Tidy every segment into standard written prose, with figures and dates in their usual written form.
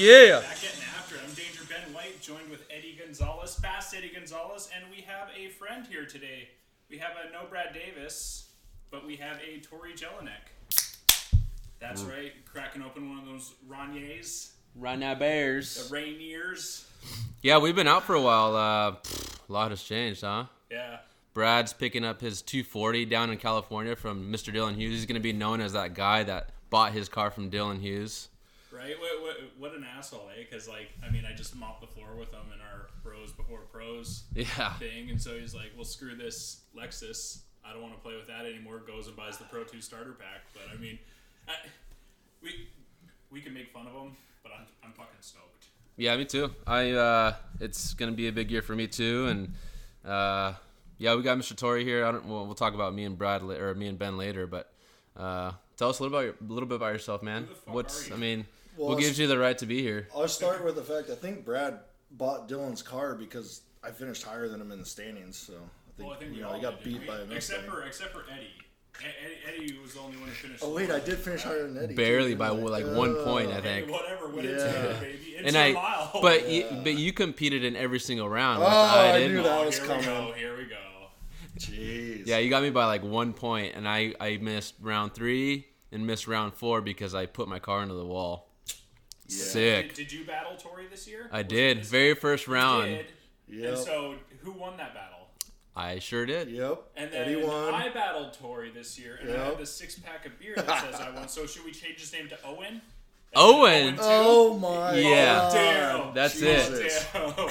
Yeah. Back getting after it. I'm Danger Ben White, joined with Eddie Gonzalez, Fast Eddie Gonzalez, and we have a friend here today. We have a no Brad Davis, but we have a Tory Jelinek. That's right, cracking open one of those Rainiers. Rana Bears. The Rainiers. Yeah, we've been out for a while. A lot has changed, huh? Yeah. Brad's picking up his 240 down in California from Mr. Dylan Hughes. He's going to be known as that guy that bought his car from Dylan Hughes. Right? What an asshole, eh? Because, I just mopped the floor with him in our bros before pros thing. And so he's like, well, screw this Lexus. I don't want to play with that anymore. Goes and buys the Pro 2 starter pack. But, we can make fun of him, but I'm fucking stoked. Yeah, me too. It's going to be a big year for me, too. And, we got Mr. Tory here. We'll talk about me and Brad or me and Ben later, but tell us a little bit about yourself, man. Who the fuck are you? What gives you the right to be here? I'll start with the fact I think Brad bought Dylan's car because I finished higher than him in the standings, so I think he got beat by a except for Eddie. Eddie was the only one who finished. Oh wait, I did finish higher than Eddie. Barely too, by 1 point, I think. Hey, whatever, what it's baby. It's and a mile. But you competed in every single round. Oh, I knew that was here coming. Here we go. Jeez. Yeah, you got me by 1 point, and I missed round 3 and missed round 4 because I put my car into the wall. Yeah. Sick. Did you battle Tory this year? I did. Very first round. You did. Yep. And so, who won that battle? I sure did. Yep. And then Eddie won. I battled Tory this year, and I had the 6-pack of beer that says I won. So should we change his name to Owen? Owen? Oh my yeah. God. Damn. That's Jesus. it. Damn.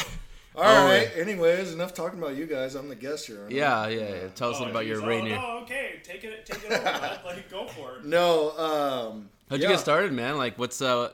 All right. Anyways, enough talking about you guys. I'm the guest here. Yeah. Tell us about your Rainier. Oh, okay. Take it over, bud. Go for it. No. How'd you get started, man? What's I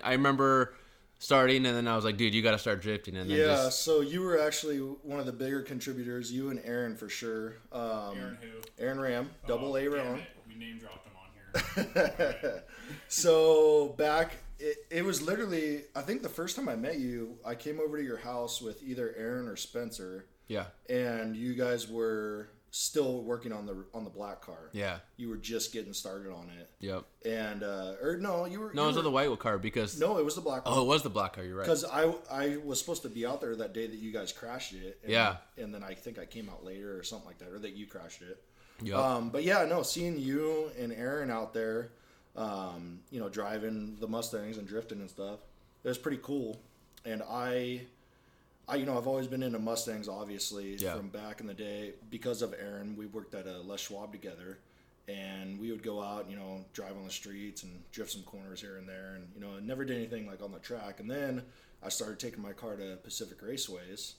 remember starting, and then I was like, dude, you got to start drifting. And then so you were actually one of the bigger contributors. You and Aaron for sure. Aaron who? Aaron Ram, double A Ram. We name dropped him on here. Right. So back, it was literally, I think the first time I met you, I came over to your house with either Aaron or Spencer. Yeah. And you guys were still working on the black car. Yeah. You were just getting started on it. Yep. And no, you were. No, it was the white car because. No, it was the black car. Oh, it was the black car. You're right. Because I was supposed to be out there that day that you guys crashed it. And, And then I think I came out later or something like that, or that you crashed it. Yeah. But yeah, no, seeing you and Aaron out there, driving the Mustangs and drifting and stuff, it was pretty cool. And I've always been into Mustangs, obviously, from back in the day. Because of Aaron, we worked at Les Schwab together, and we would go out, drive on the streets and drift some corners here and there, and, I never did anything on the track. And then I started taking my car to Pacific Raceways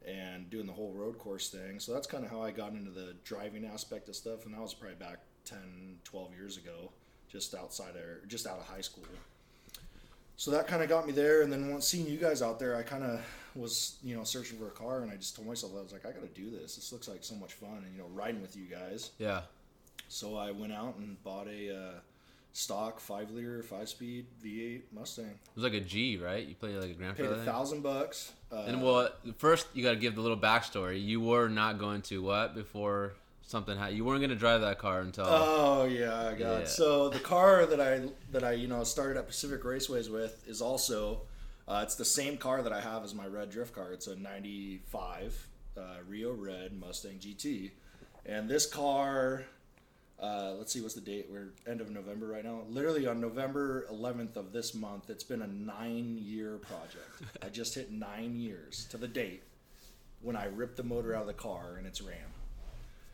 and doing the whole road course thing. So that's kind of how I got into the driving aspect of stuff, and that was probably back 10, 12 years ago, just out of high school. So that kind of got me there, and then once seeing you guys out there, I kind of was, searching for a car, and I just told myself, I was like, I got to do this. This looks like so much fun, and, riding with you guys. Yeah. So I went out and bought a stock 5-liter, 5-speed V8 Mustang. It was like a G, right? You played like a grandfather. Paid $1,000. And first you got to give the little backstory. You were not going to what before something happened? You weren't going to drive that car until. Oh yeah, God. Yeah. So the car that I started at Pacific Raceways with is also it's the same car that I have as my red drift car. It's a '95 Rio Red Mustang GT, and this car. Let's see, what's the date? We're end of November right now. Literally on November 11th of this month, it's been a 9-year project. I just hit 9 years to the date when I ripped the motor out of the car and it's ran.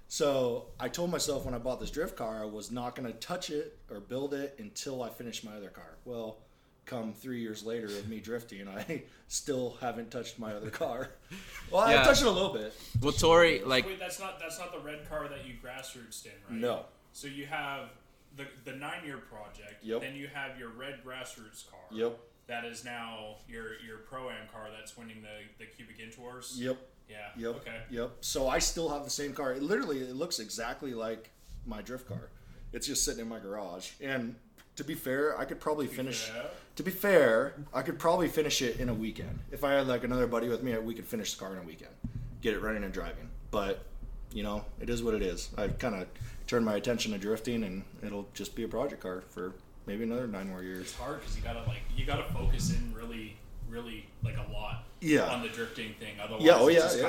So I told myself when I bought this drift car, I was not going to touch it or build it until I finished my other car. Well, come 3 years later of me drifting, I still haven't touched my other car. Well, I touched it a little bit. Well, Tory, wait, that's not the red car that you grassrootsed in, right? No. So you have the 9-year project. Yep. Then you have your red grassroots car. Yep. That is now your Pro-Am car that's winning the Cubic Intours. Yep. Yeah. Yep. Okay. Yep. So I still have the same car. It looks exactly like my drift car. It's just sitting in my garage. And to be fair, I could probably finish. Yeah. To be fair, I could probably finish it in a weekend. If I had another buddy with me, we could finish the car in a weekend, get it running and driving. But it is what it is. I kind of turned my attention to drifting, and it'll just be a project car for maybe another 9 more years. It's hard because you gotta focus in really like a lot on the drifting thing. Otherwise,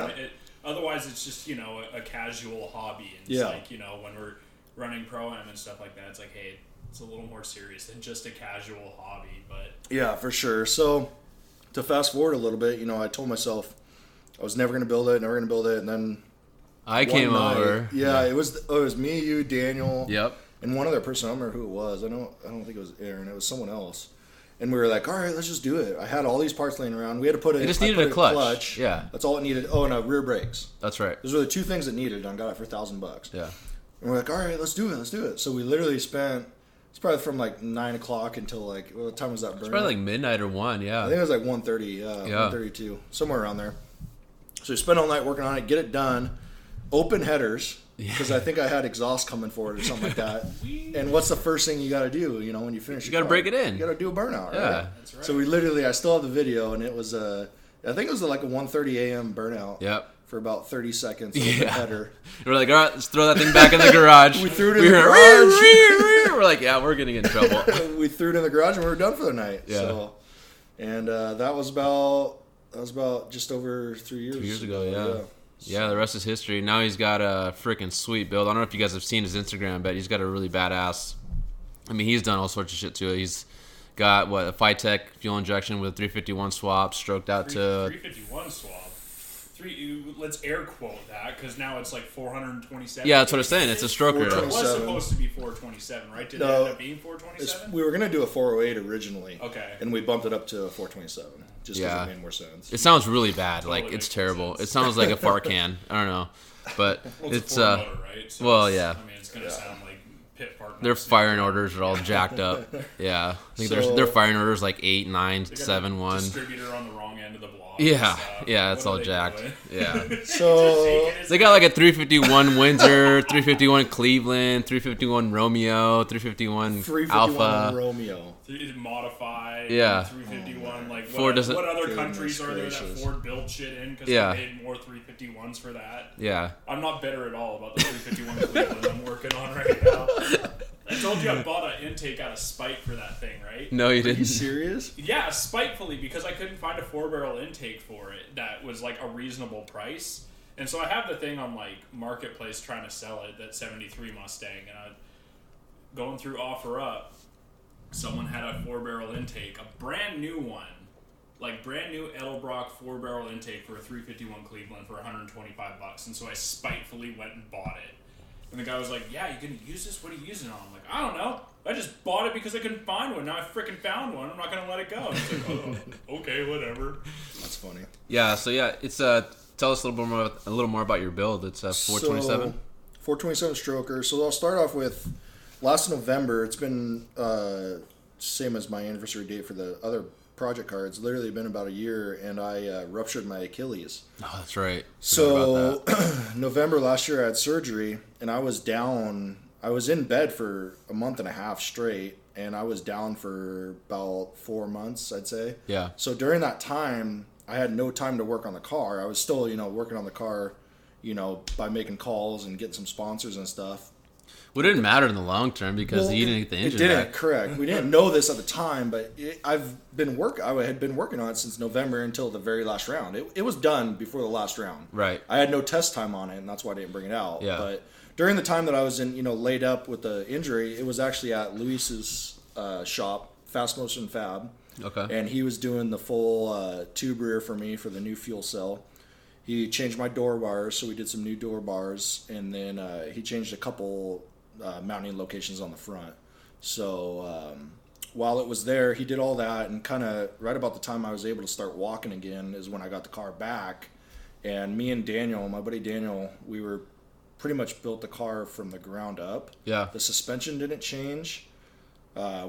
otherwise it's just a casual hobby, and it's like when we're running pro-am and stuff like that, it's like, hey, it's a little more serious than just a casual hobby. But yeah, for sure. So to fast forward a little bit, I told myself I was never going to build it, and then I came over. Yeah, it was me, you, Daniel, yep, and one other person. I don't remember who it was. I don't think it was Aaron. It was someone else. And we were like, all right, let's just do it. I had all these parts laying around. We had to put it. It just needed a clutch. Yeah, that's all it needed. Oh, and rear brakes. That's right. Those were the 2 things it needed. I got it for $1,000. Yeah. And we're like, all right, let's do it. So we literally spent. It's probably from like 9 o'clock until like what time was that? It's probably like midnight or 1. Yeah. I think it was like 1:30. 1:32, somewhere around there. So we spent all night working on it, get it done, open headers. Because I think I had exhaust coming for it or something like that. And what's the first thing you got to do, when you finish? You got to break it in. You got to do a burnout, right? Yeah. That's right. So we literally, I still have the video, and it was I think it was like a 1:30 a.m. burnout. Yep. For about 30 seconds. Open header. We're like, all right, let's throw that thing back in the garage. We threw it in the garage. We're like, yeah, we're going to get in trouble. We threw it in the garage, and we were done for the night. Yeah. So, and that was about just over 3 years. 2 years ago, yeah. Yeah, the rest is history. Now he's got a freaking sweet build. I don't know if you guys have seen his Instagram, but he's got a really badass. I mean, he's done all sorts of shit too. He's got a Phytech fuel injection with 351 swap, stroked out to 351 swap. Let's air quote that because now it's like 427. Yeah, that's what I'm saying. It's a stroker. It was supposed to be 427, right? Did it end up being 427? We were gonna do a 408 originally. Okay. And we bumped it up to a 427 just because it made more sense. It sounds really bad. Like it's terrible. It sounds like a fart can. I don't know, but it's a motor, right? So well, yeah. I mean, it's gonna sound like pit fart. Their firing orders are all jacked up. Yeah, I think their firing orders like 8, 9, 7, 1. Distributor on the wrong end of the block. Yeah, it's all jacked. Yeah. So they got like a 351 Windsor, 351 Cleveland, 351 Romeo, 351 Alpha. Romeo. Modified. Yeah. 351. Like Ford doesn't. What other countries are there that Ford built shit in because they made more 351s for that? Yeah. I'm not bitter at all about the 351 Cleveland I'm working on right now. I told you I bought an intake out of spite for that thing, right? No, you didn't. Are you serious? Yeah, spitefully, because I couldn't find a 4-barrel intake for it that was like a reasonable price. And so I have the thing on like Marketplace trying to sell it, that 73 Mustang, and I'm going through OfferUp. Someone had a 4-barrel intake, a brand new one, like brand new Edelbrock 4-barrel intake for a 351 Cleveland for $125. And so I spitefully went and bought it. And the guy was like, yeah, you gonna use this? What are you using it on? I'm like, I don't know. I just bought it because I couldn't find one. Now I freaking found one. I'm not gonna let it go. It's like, oh, okay, whatever. That's funny. Yeah. So yeah, it's tell us a little more about your build. It's a 427. 427 stroker. So I'll start off with last November. It's been same as my anniversary date for the other project car. It's literally been about a year, and I ruptured my Achilles. Oh, that's right. So November last year I had surgery, and I was down. I was in bed for a month and a half straight, and I was down for about 4 months, I'd say. Yeah. So during that time, I had no time to work on the car. I was still, working on the car, by making calls and getting some sponsors and stuff. Well, it didn't matter in the long term because you didn't get the engine It didn't, back. correct. We didn't know this at the time, but I had been working on it since November until the very last round. It was done before the last round. Right. I had no test time on it, and that's why I didn't bring it out. Yeah. But during the time that I was in, laid up with the injury, it was actually at Luis's shop, Fast Motion Fab. Okay. And he was doing the full tube rear for me for the new fuel cell. He changed my door bars, so we did some new door bars, and then he changed a couple mounting locations on the front. So while it was there, he did all that, and kind of right about the time I was able to start walking again is when I got the car back. And me and Daniel, my buddy Daniel, we were pretty much built the car from the ground up. Yeah. The suspension didn't change.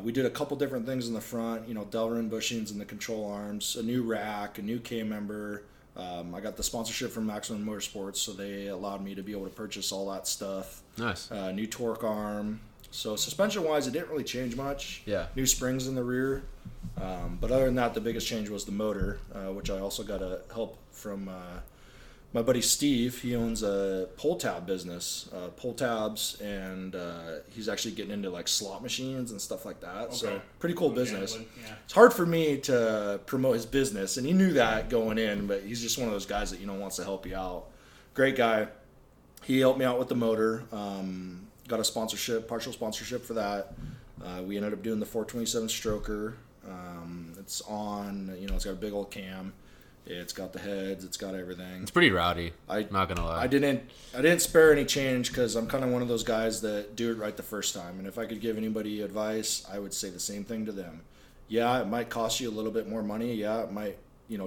We did a couple different things in the front, Delrin bushings in the control arms, a new rack, a new K-member. I got the sponsorship from Maximum Motorsports, so they allowed me to be able to purchase all that stuff. Nice. New torque arm. So suspension-wise, it didn't really change much. Yeah. New springs in the rear. But other than that, the biggest change was the motor, which I also got help from my buddy Steve, he owns a pull tab business, pull tabs, and he's actually getting into like slot machines and stuff like that. Okay. So pretty cool business. Yeah. It's hard for me to promote his business, and he knew that going in, but he's just one of those guys that wants to help you out. Great guy. He helped me out with the motor. Got a sponsorship, partial sponsorship for that. We ended up doing the 427 stroker. It's on, it's got a big old cam. It's got the heads. It's got everything. It's pretty rowdy. Not gonna lie. I didn't spare any change because I'm kind of one of those guys that do it right the first time. And if I could give anybody advice, I would say the same thing to them. Yeah, it might cost you a little bit more money. Yeah, it might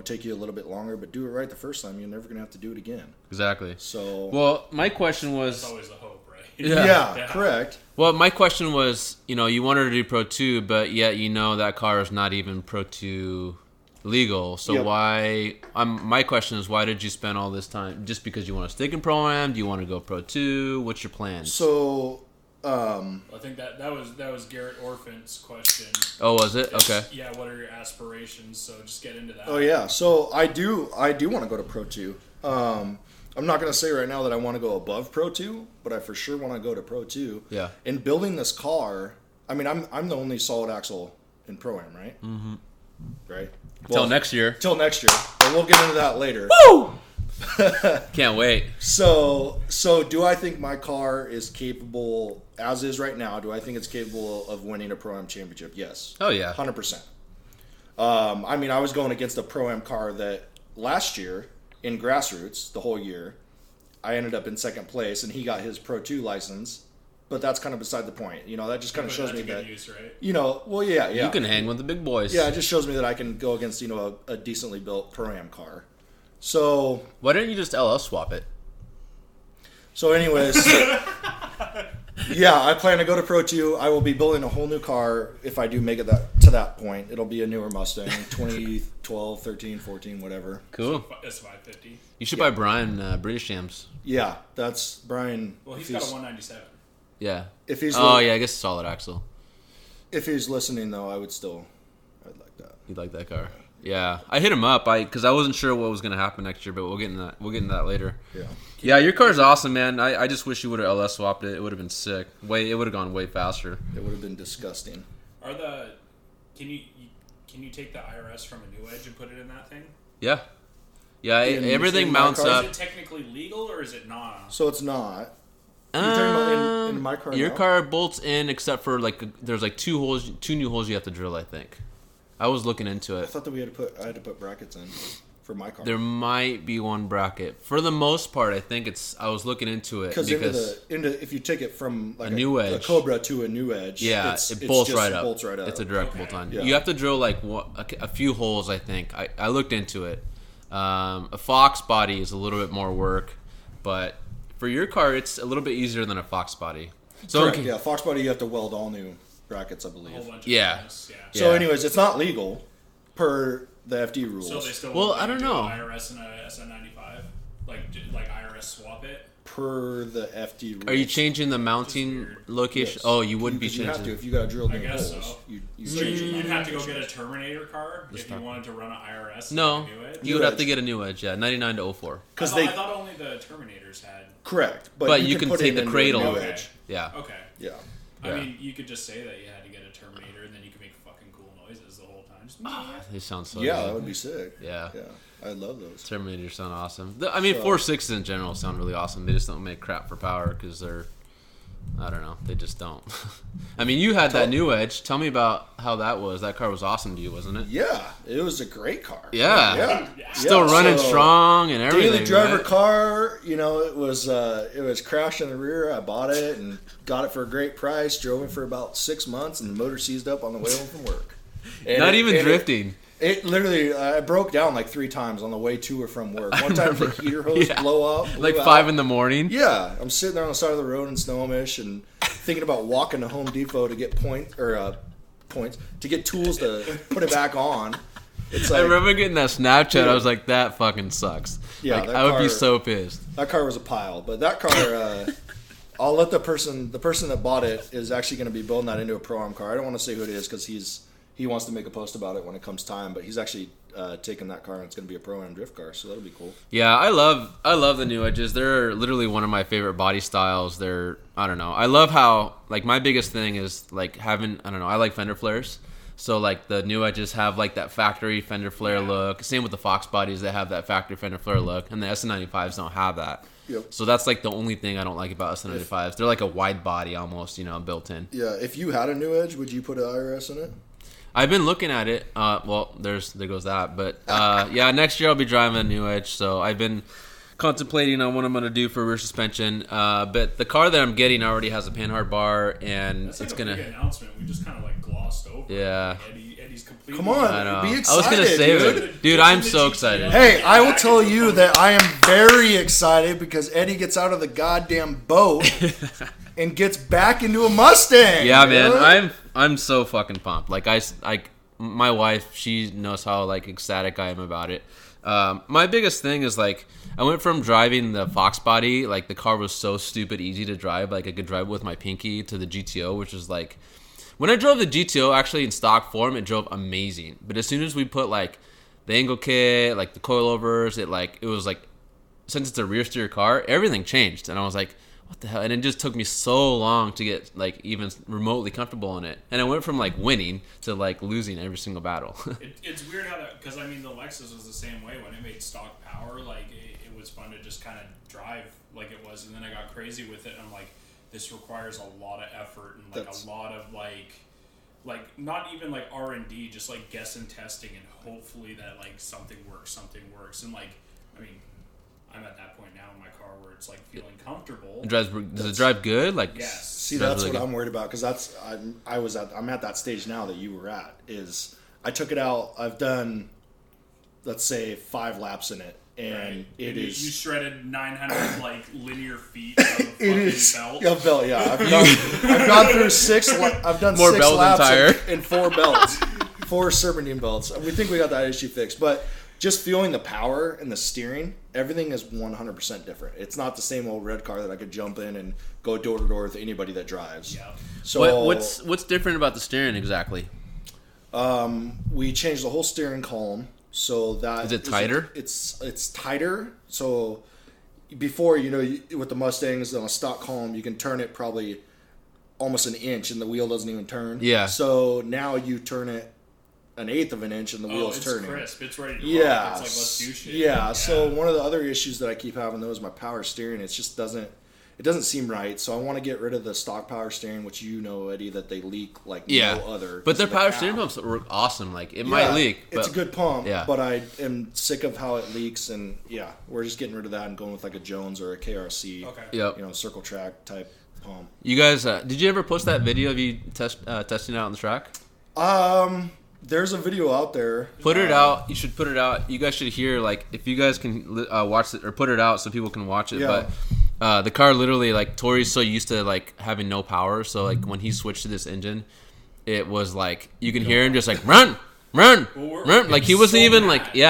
take you a little bit longer, but do it right the first time. You're never gonna have to do it again. Exactly. So. Well, my question was. That's always the hope, right? Yeah, correct. Well, my question was, you wanted to do Pro 2, but yet that car is not even Pro 2 legal. So yep. Why? My question is, why did you spend all this time? Just because you want to stick in Pro-Am? Do you want to go Pro 2? What's your plan? So, I think that was Garrett Orphan's question. Oh, was it? Okay. Yeah. What are your aspirations? So just get into that. Oh yeah. So I do want to go to Pro 2. I'm not going to say right now that I want to go above Pro 2, but I for sure want to go to Pro 2. Yeah. In building this car, I mean, I'm the only solid axle in Pro-Am, right? Mm-hmm. Right? Till next year. Till next year. But we'll get into that later. Woo! Can't wait. So do I think my car is capable, as is right now, do I think it's capable of winning a Pro-Am championship? Yes. Oh, yeah. 100%. I mean, I was going against a Pro-Am car that last year, in grassroots, the whole year, I ended up in second place, and he got his Pro 2 license. But that's kind of beside the point. That just kind of shows me that, use, right? Well, yeah. You can hang with the big boys. Yeah, it just shows me that I can go against, a decently built Pro-Am car. So. Why didn't you just LS swap it? So anyways, yeah, I plan to go to Pro 2. I will be building a whole new car if I do make it to that point. It'll be a newer Mustang, 2012, 13, 14, whatever. Cool. It's 550. You should buy Brian British Jams. Yeah, that's Brian. Well, he's got a 197. Yeah. If he's I guess solid axle. If he's listening though, I'd like that. You'd like that car. Yeah. I hit him up because I wasn't sure what was going to happen next year, but we'll get into that later. Yeah. Yeah, your car's awesome, man. I just wish you would have LS swapped it. It would have been sick. It would have gone way faster. It would have been disgusting. Can you take the IRS from a new edge and put it in that thing? Yeah. Yeah, everything mounts up. Is it technically legal or is it not? So it's not. You're talking about in my car. Your car bolts in except for there's two new holes you have to drill, I think. I was looking into it. I thought that I had to put brackets in for my car. There might be one bracket. For the most part, I think I was looking into it because if you take it from like a new edge, a Cobra to a new edge, yeah, it bolts right up. It's a direct okay. bolt on. Yeah. You have to drill a few holes, I think. I looked into it. A Fox body is a little bit more work, but for your car, it's a little bit easier than a Fox body. So correct, yeah, Fox body you have to weld all new brackets, I believe. A whole bunch of yeah. things, yeah. So, anyways, it's not legal per the FD rules. So they still I don't know. IRS and a SN95, like IRS swap it. Per the FD rules. Are you changing the mounting location? Yes. Oh, you would be changing. You have to if you got to drill new holes. So. You'd have to go get a Terminator car if you wanted to run an IRS. No, you would have to get a new edge. Yeah, 99 to 04. I thought only the Terminators had. Correct, but you can take the cradle. Okay. Yeah. Okay. Yeah. I mean, you could just say that you had to get a Terminator, and then you could make fucking cool noises the whole time. They sound so. Yeah, good. that would be sick. Yeah. Yeah. I love those. Terminators sound awesome. 4.6s in general sound really awesome. They just don't make crap for power because I don't know. They just don't. I mean, you had that new Edge. Tell me about how that was. That car was awesome to you, wasn't it? Yeah, it was a great car. Yeah. Still running strong and everything. Daily driver car. It was crashed in the rear. I bought it and got it for a great price. Drove it for about 6 months, and the motor seized up on the way home from work. Not even drifting. It literally, I broke down like 3 times on the way to or from work. One time the heater hose blew out. 5 in the morning? Yeah. I'm sitting there on the side of the road in Snohomish and thinking about walking to Home Depot to get points, to get tools to put it back on. It's like, I remember getting that Snapchat. Dude, I was like, that fucking sucks. Yeah, I would be so pissed. That car was a pile. But that car, I'll let the person that bought it is actually going to be building that into a Pro-Am car. I don't want to say who it is because he wants to make a post about it when it comes time, but he's actually taking that car, and it's going to be a Pro-Am drift car, so that'll be cool. Yeah, I love the new edges. They're literally one of my favorite body styles. I don't know. I love how, like, my biggest thing is, like, having, I don't know, I like fender flares. So, like, the new edges have, like, that factory fender flare look. Same with the Fox bodies, they have that factory fender flare look. And the SN95s don't have that. Yep. So that's, like, the only thing I don't like about SN95s. They're like a wide body almost, built in. Yeah, if you had a new edge, would you put an IRS in it? I've been looking at it. Well, there goes that. But, yeah, next year I'll be driving a new edge. So I've been contemplating on what I'm going to do for rear suspension. But the car that I'm getting already has a Panhard bar, and That's like it's a going to... big announcement. We just kind of, like, glossed over. Yeah. Eddie's completely... Come on, I know. be I excited, was going to save dude. it. Dude, I'm so excited. Hey, I will tell you that I am very excited because Eddie gets out of the goddamn boat and gets back into a Mustang. Yeah, man. I'm so fucking pumped. Like, my wife, she knows how, like, ecstatic I am about it. My biggest thing is, like, I went from driving the Fox body, like, the car was so stupid easy to drive, like, I could drive with my pinky, to the GTO, which is, like, when I drove the GTO, actually, in stock form, it drove amazing. But as soon as we put, like, the angle kit, like, the coilovers, it was, like, since it's a rear steer car, everything changed. And I was like, what the hell? And it just took me so long to get, like, even remotely comfortable in it. And I went from, like, winning to, like, losing every single battle. It's weird how that, because I mean the Lexus was the same way when it made stock power. Like it was fun to just kind of drive like it was, and then I got crazy with it. And I'm like, this requires a lot of effort and like a lot of like not even like R&D, just like guess and testing, and hopefully that like something works. And like, I mean, I'm at that point now in my car where it's like feeling comfortable. Does it drive good? Like, yes. See, that's really what I'm worried about, because I'm at that stage now that you were at. Is I took it out. I've done, let's say, 5 laps in it, and it is. You shredded 900 like linear feet of a fucking belt. A belt, yeah. I've gone through 6. I've done More 6 belt laps than tire. and 4 belts, 4 serpentine belts. We think we got that issue fixed, but just feeling the power and the steering, everything is 100% different. It's not the same old red car that I could jump in and go door to door with anybody that drives. Yeah. So what's different about the steering exactly? We changed the whole steering column, so that is it tighter? It's tighter. So before, with the Mustangs on a stock column, you can turn it probably almost an inch, and the wheel doesn't even turn. Yeah. So now you turn it 1/8 of an inch, and the wheel's turning. It's crisp. It's ready to roll. Yeah. It's like, let's do shit. Yeah. So one of the other issues that I keep having, though, is my power steering. It just doesn't seem right. So I want to get rid of the stock power steering, which Eddie, that they leak like no other. But their power steering pumps are awesome. Like, it might leak. It's a good pump, yeah. But I am sick of how it leaks, and we're just getting rid of that and going with like a Jones or a KRC. Okay. Yep. Circle track type pump. You guys, did you ever post that video of you testing it out on the track? There's a video out there. Put it out. You should put it out. You guys should hear, like, if you guys can watch it or put it out so people can watch it. Yeah. But the car literally, like, Tory's so used to, like, having no power. So, like, when he switched to this engine, it was like, you can hear him just like, run. Run. Like, he wasn't even like, we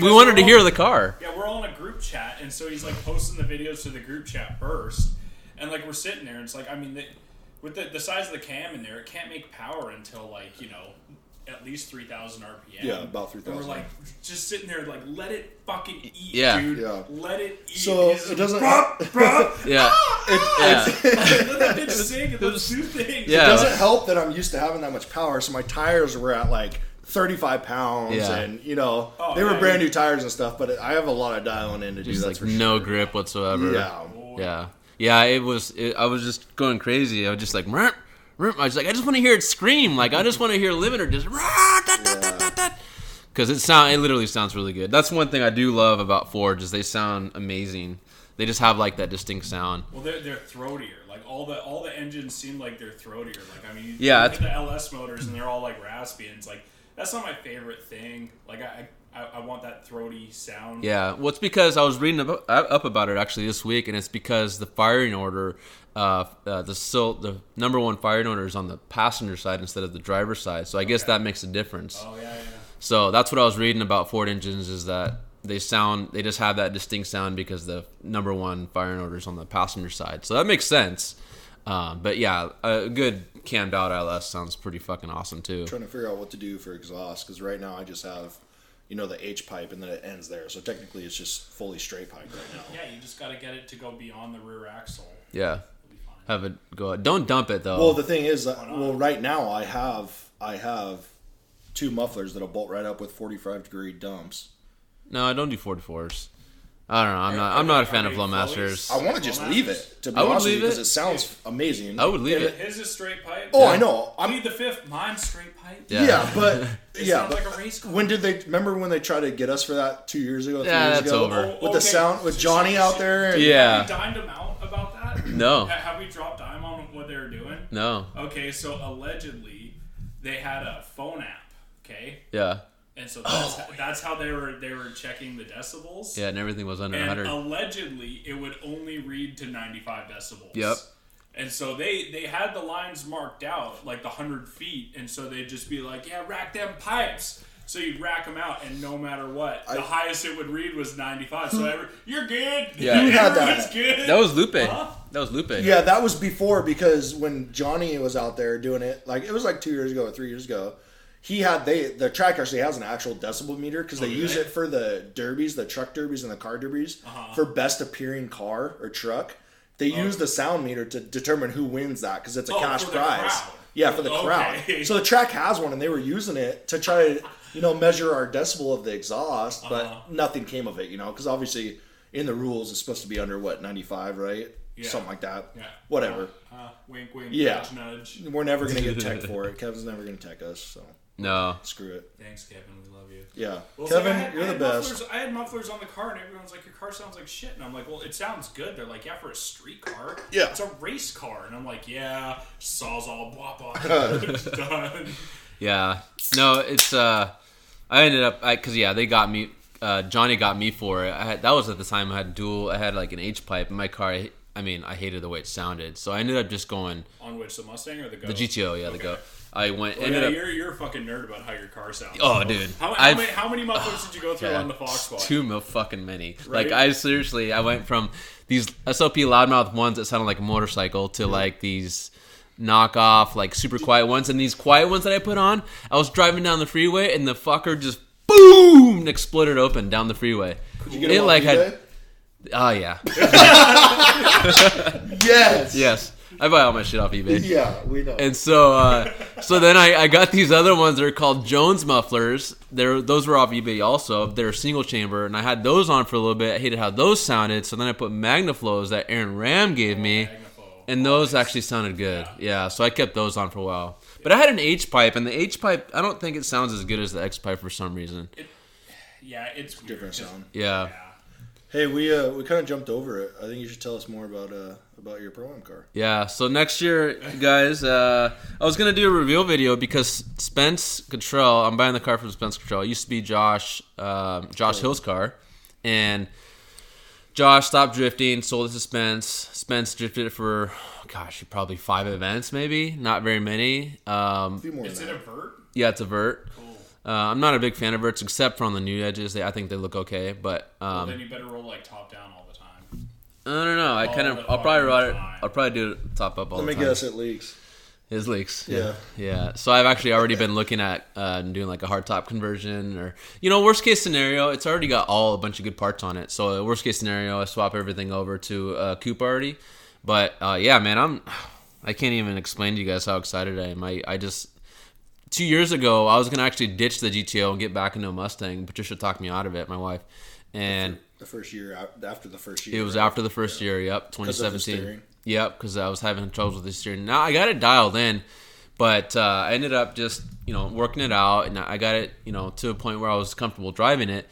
wanted to hear the car. Yeah, we're all in a group chat. And so he's, like, posting the videos to the group chat first. And, like, we're sitting there. And it's like, I mean, with the size of the cam in there, it can't make power until, like, at least 3,000 RPM. Yeah, about 3,000. And we're like, just sitting there, like, let it fucking eat, Yeah. dude. Yeah. Let it eat. So it doesn't. Yeah. Let that bitch sing and those 2 things. Yeah. It doesn't help that I'm used to having that much power. So my tires were at like 35 pounds, Yeah. and they were brand new tires and stuff. But I have a lot of dialing in to do. Just That's like for no sure. grip whatsoever. Yeah. Yeah. I was just going crazy. I was just like, I was like, I just want to hear it scream. Like, I just want to hear limiter just because it literally sounds really good. That's one thing I do love about Ford, is they sound amazing. They just have like that distinct sound. Well, they're throatier. Like all the engines seem like they're throatier. Like, I mean, you Yeah, look at the LS motors and they're all like raspy, and it's like, that's not my favorite thing. Like, I want that throaty sound. Yeah, well, it's because I was reading up about it actually this week, and it's because the firing order, the number 1 firing order is on the passenger side instead of the driver's side. So I guess that makes a difference. Oh yeah. So that's what I was reading about Ford engines, is that they just have that distinct sound because the number 1 firing order is on the passenger side. So that makes sense. But yeah, a good cammed out LS sounds pretty fucking awesome too. I'm trying to figure out what to do for exhaust, because right now I just have the H pipe, and then it ends there. So technically, it's just fully straight pipe right now. Yeah, you just got to get it to go beyond the rear axle. Yeah. Have it go. Don't dump it though. Well, the thing is, right now I have 2 mufflers that'll bolt right up with 45-degree dumps. No, I don't do 44s. I don't know. I'm not a fan of Flowmasters. I want to just leave it. To be honest with you, because it sounds amazing. I would leave it. His is straight pipe. Oh, yeah. I know. I need the 5th. Mine's straight pipe. Yeah, but it sounds like a race car. When did they remember when they tried to get us for that 2 years ago? 3 years that's ago? over. With the sound with Johnny out there. Have we dined them out about that? No. Have we dropped dime on what they were doing? No. Okay, so allegedly they had a phone app. Okay. Yeah. And so that's how they were checking the decibels. Yeah, and everything was under 100. And allegedly, it would only read to 95 decibels. Yep. And so they had the lines marked out, like the 100 feet, and so they'd just be like, yeah, rack them pipes. So you'd rack them out, and no matter what, the highest it would read was 95. So you're good. Yeah. Who had that? Everyone's good. That was Lupe. Huh? That was Lupe. Yeah, that was before, because when Johnny was out there doing it, like it was like 2 years ago or 3 years ago. The track actually has an actual decibel meter, because they use it for the derbies, the truck derbies and the car derbies, for best appearing car or truck. They use the sound meter to determine who wins that, because it's a cash prize. Yeah, for the crowd. So the track has one, and they were using it to try to measure our decibel of the exhaust, but nothing came of it, because obviously in the rules it's supposed to be under 95, right? Yeah. Something like that. Yeah. Whatever. Wink, wink. Yeah. Nudge. We're never gonna get tech for it. Kevin's never gonna tech us. So. No. Screw it. Thanks, Kevin. We love you. Yeah. Well, Kevin, you're the best. I had mufflers on the car, and everyone's like, your car sounds like shit. And I'm like, well, it sounds good. They're like, yeah, for a street car. Yeah. It's a race car. And I'm like, yeah, sawzall, blah, blah. Done. Yeah. No, it's, I ended up, because, they got me, Johnny got me for it. That was at the time I had like an H pipe in my car. I hated the way it sounded. So I ended up just going. On which, the Mustang or the Go? The GTO, the Go. I went. You're a fucking nerd about how your car sounds. Oh, dude. How many mufflers did you go through on the Fox Squad? Too fucking many. Right? Like, I went from these SOP loudmouth ones that sounded like a motorcycle to like these knockoff, like super quiet ones. And these quiet ones that I put on, I was driving down the freeway and the fucker just boom exploded open down the freeway. Did you get it like had. Oh, yeah. Yes. Yes. I buy all my shit off eBay. Yeah, we know. And so then I got these other ones that are called Jones mufflers. Those were off eBay also. They're single chamber, and I had those on for a little bit. I hated how those sounded, so then I put Magnaflows that Aaron Ram gave me, and those actually sounded good. Yeah, so I kept those on for a while. But I had an H pipe, and the H pipe, I don't think it sounds as good as the X pipe for some reason. It's weird. Different sound. Yeah. Hey, we kind of jumped over it. I think you should tell us more about your Pro-Am car. Yeah, so next year, guys, I was going to do a reveal video because Spence Cottrell, I'm buying the car from Spence Cottrell. It used to be Josh Hill's car. And Josh stopped drifting, sold it to Spence. Spence drifted it for, probably 5 events maybe. Not very many. A few more. Is it a vert? Yeah, it's a vert. Cool. I'm not a big fan of verts except for on the new edges. I think they look okay, but then you better roll like top down all the time. I don't know. I'll probably do it top up all the time. Let me guess, it leaks. His leaks. Yeah. Yeah. So I've actually already been looking at doing like a hardtop conversion, or worst case scenario, it's already got a bunch of good parts on it. So worst case scenario, I swap everything over to coupe already. But man, I can't even explain to you guys how excited I am. I just 2 years ago, I was going to actually ditch the GTO and get back into a Mustang. Patricia talked me out of it, my wife. And after the first year. It was after the first year, yep, 2017. Yep, because I was having troubles with the steering. Now, I got it dialed in, but I ended up just, working it out. And I got it, to a point where I was comfortable driving it.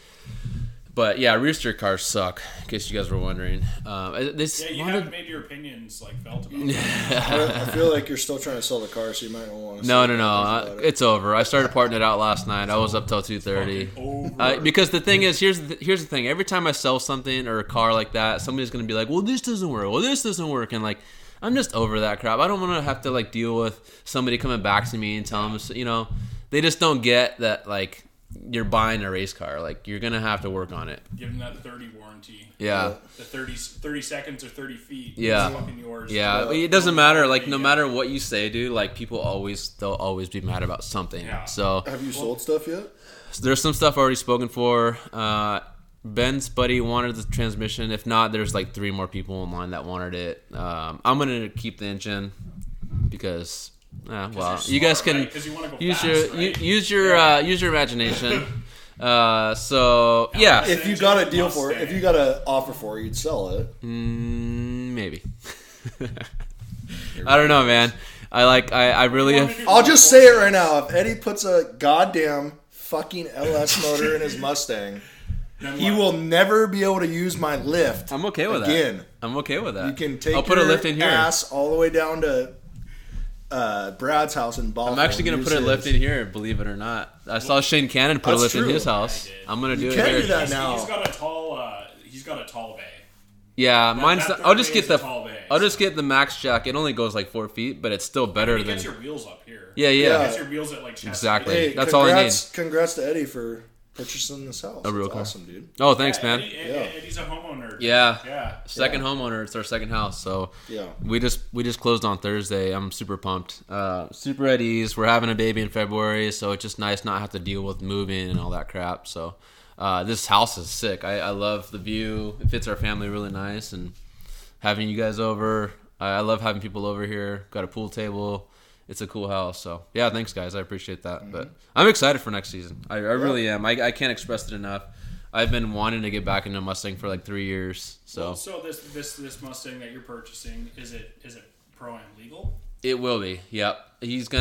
But yeah, rear steer cars suck, in case you guys were wondering. You haven't made your opinions felt about it. I feel like you're still trying to sell the car, so you might not want to. No. It's over. I started parting it out last night. I was up till 2:30. Because the thing is, here's the thing. Every time I sell something or a car like that, somebody's gonna be like, "Well, this doesn't work. Well, this doesn't work," and like, I'm just over that crap. I don't want to have to deal with somebody coming back to me and telling them, they just don't get that you're buying a race car. Like, you're gonna have to work on it. Give them that 30 warranty. Yeah. The 30 seconds or 30 feet. Yeah. Is fucking yours. Yeah. It doesn't matter. Like, no matter what you say, dude. Like, they'll always be mad about something. Yeah. So. Have you sold stuff yet? There's some stuff already spoken for. Ben's buddy wanted the transmission. If not, there's like 3 more people in line that wanted it. I'm gonna keep the engine because, you guys can use your imagination. So yeah, if you got a deal for it, if you got an offer for it, you'd sell it. Maybe. I don't know, man. I really. I'll just say it right now. If Eddie puts a goddamn fucking LS motor in his Mustang, he will never be able to use my lift. I'm okay with that. I'm okay with that. You can take I'll put a lift in here. Ass all the way down to Brad's house in Boston. I'm actually going to put a lift in here, believe it or not. I saw Shane Cannon put a lift in his house. I'm going to do it here. You can do that now. He's got a tall bay. Yeah, I'll just get the max jack. It only goes like 4 feet, but it's still better than. Gets your wheels up here. Yeah. Gets your wheels at like chest. Exactly. Hey, that's all I need. Congrats to Eddie for purchasing this house. A real car. Awesome, dude. Oh, thanks, man. Eddie's a homeowner. Yeah. Second homeowner. It's our second house. So yeah, we just closed on Thursday. I'm super pumped. Super at ease. We're having a baby in February, so it's just nice not have to deal with moving and all that crap. So this house is sick. I love the view. It fits our family really nice, and having you guys over. I love having people over here. Got a pool table. It's a cool house. So, yeah, thanks, guys. I appreciate that. Mm-hmm. But I'm excited for next season. I really am. I can't express it enough. I've been wanting to get back into Mustang for like 3 years. So, this Mustang that you're purchasing, is it Pro-Am legal? It will be. Yep. He's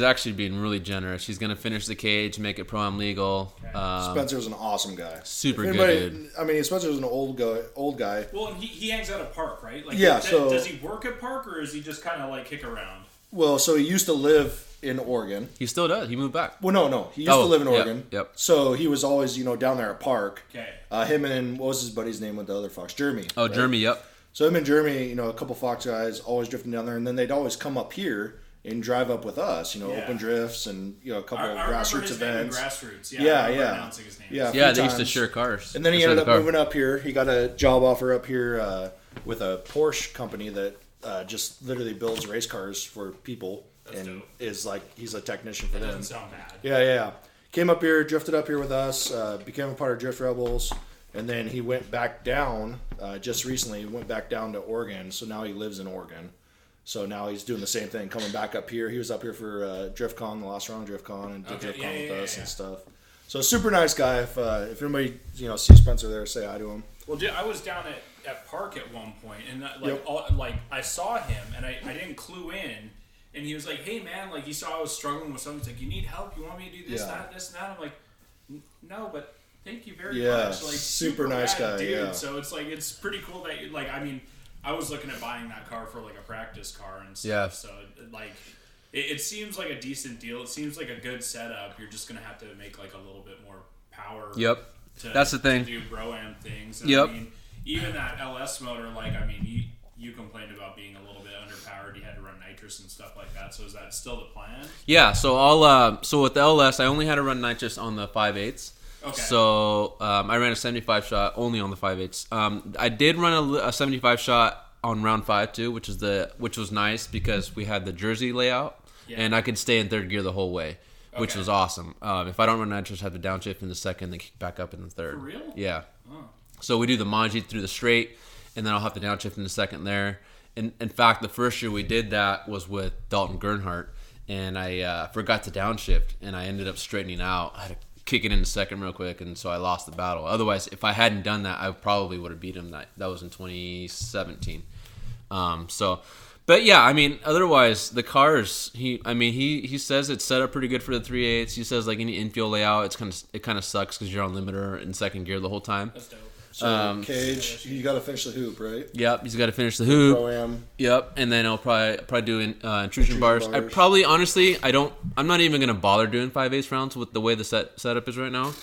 actually being really generous. He's gonna finish the cage, make it Pro-Am legal. Okay. Spencer's an awesome guy. Super good dude. I mean, Spencer's an old guy. Well, he hangs out at Park, right? Like, yeah. Does he work at Park, or is he just kind of like kick around? Well, so he used to live in Oregon. He still does. He moved back. Well, no. He used to live in Oregon. Yep. So he was always, down there at Park. Okay. Him and what was his buddy's name with the other Fox? Jeremy. Oh, right? Jeremy. Yep. So him and Jeremy, a couple Fox guys, always drifting down there, and then they'd always come up here and drive up with us, open drifts and a couple of grassroots events. Grassroots, yeah. His name. Yeah, they used to share cars. And then he ended up moving up here. He got a job offer up here with a Porsche company that just literally builds race cars for people. That's and dope. Is like he's a technician for them. Doesn't sound bad. Yeah. Came up here, drifted up here with us, became a part of Drift Rebels. And then he went back down, just recently, went back down to Oregon. So now he lives in Oregon. So now he's doing the same thing, coming back up here. He was up here for DriftCon, the last round of DriftCon, and did DriftCon with us and stuff. So super nice guy. If anybody sees Spencer there, say hi to him. Well, dude, I was down at Park at one point, and I saw him, and I didn't clue in. And he was like, "Hey man, like, he saw I was struggling with something. He's like, you need help? You want me to do this, that, this, and that?" I'm like, "No, but thank you very much." Like, super nice guy, dude. Yeah. So it's pretty cool that you, like, I mean, I was looking at buying that car for like a practice car and stuff. Yeah. So like, it seems like a decent deal. It seems like a good setup. You're just gonna have to make like a little bit more power. Yep. That's the thing. To do Pro-Am things. And yep. I mean, even that LS motor, like, I mean, you complained about being a little bit underpowered. You had to run nitrous and stuff like that. So is that still the plan? Yeah. So so with the LS, I only had to run nitrous on the 5/8. Okay. So I ran a 75 shot only on the 5/8. I did run a 75 shot on round 5 too, which was nice because we had the jersey layout and I could stay in third gear the whole way, which was awesome. If I don't run nitrous, I have to downshift in the second, then kick back up in the third. For real? Yeah. Oh. So we do the Manji through the straight, and then I'll have to downshift in the second there. And in fact, the first year we did that was with Dalton Gernhardt, and I forgot to downshift, and I ended up straightening out. I had to kick it in the second real quick, and so I lost the battle. Otherwise, if I hadn't done that, I probably would have beat him. That was in 2017. But yeah, I mean, otherwise the cars. He says it's set up pretty good for the 3/8. He says like any infield layout, it kind of sucks because you're on limiter in second gear the whole time. That's dope. So cage, you got to finish the hoop, right? Yep, he's got to finish the hoop. Pro-Am. Yep, and then I'll probably do intrusion bars. I probably honestly I'm not even gonna bother doing 5/8 rounds with the way the setup is right now,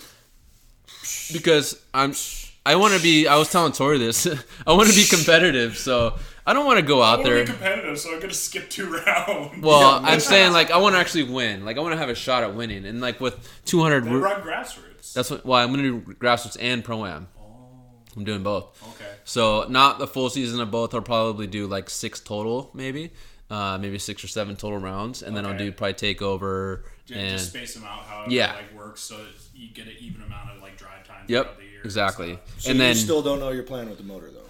because I want to be. I was telling Tory this. I want to be competitive, so I don't want to go out I want there. to be competitive, so I'm gonna skip 2 rounds. Well, I'm saying like I want to actually win. Like I want to have a shot at winning, and like with 200. Then run grassroots. That's why I'm gonna do grassroots and pro-am. Oh. I'm doing both. Okay. So not the full season of both. I'll probably do like 6 total, maybe 6 or 7 total rounds, and then I'll do probably takeover and just space them out however it works, so that you get an even amount of like drive time throughout the year. Exactly. So and you then still don't know your plan with the motor though.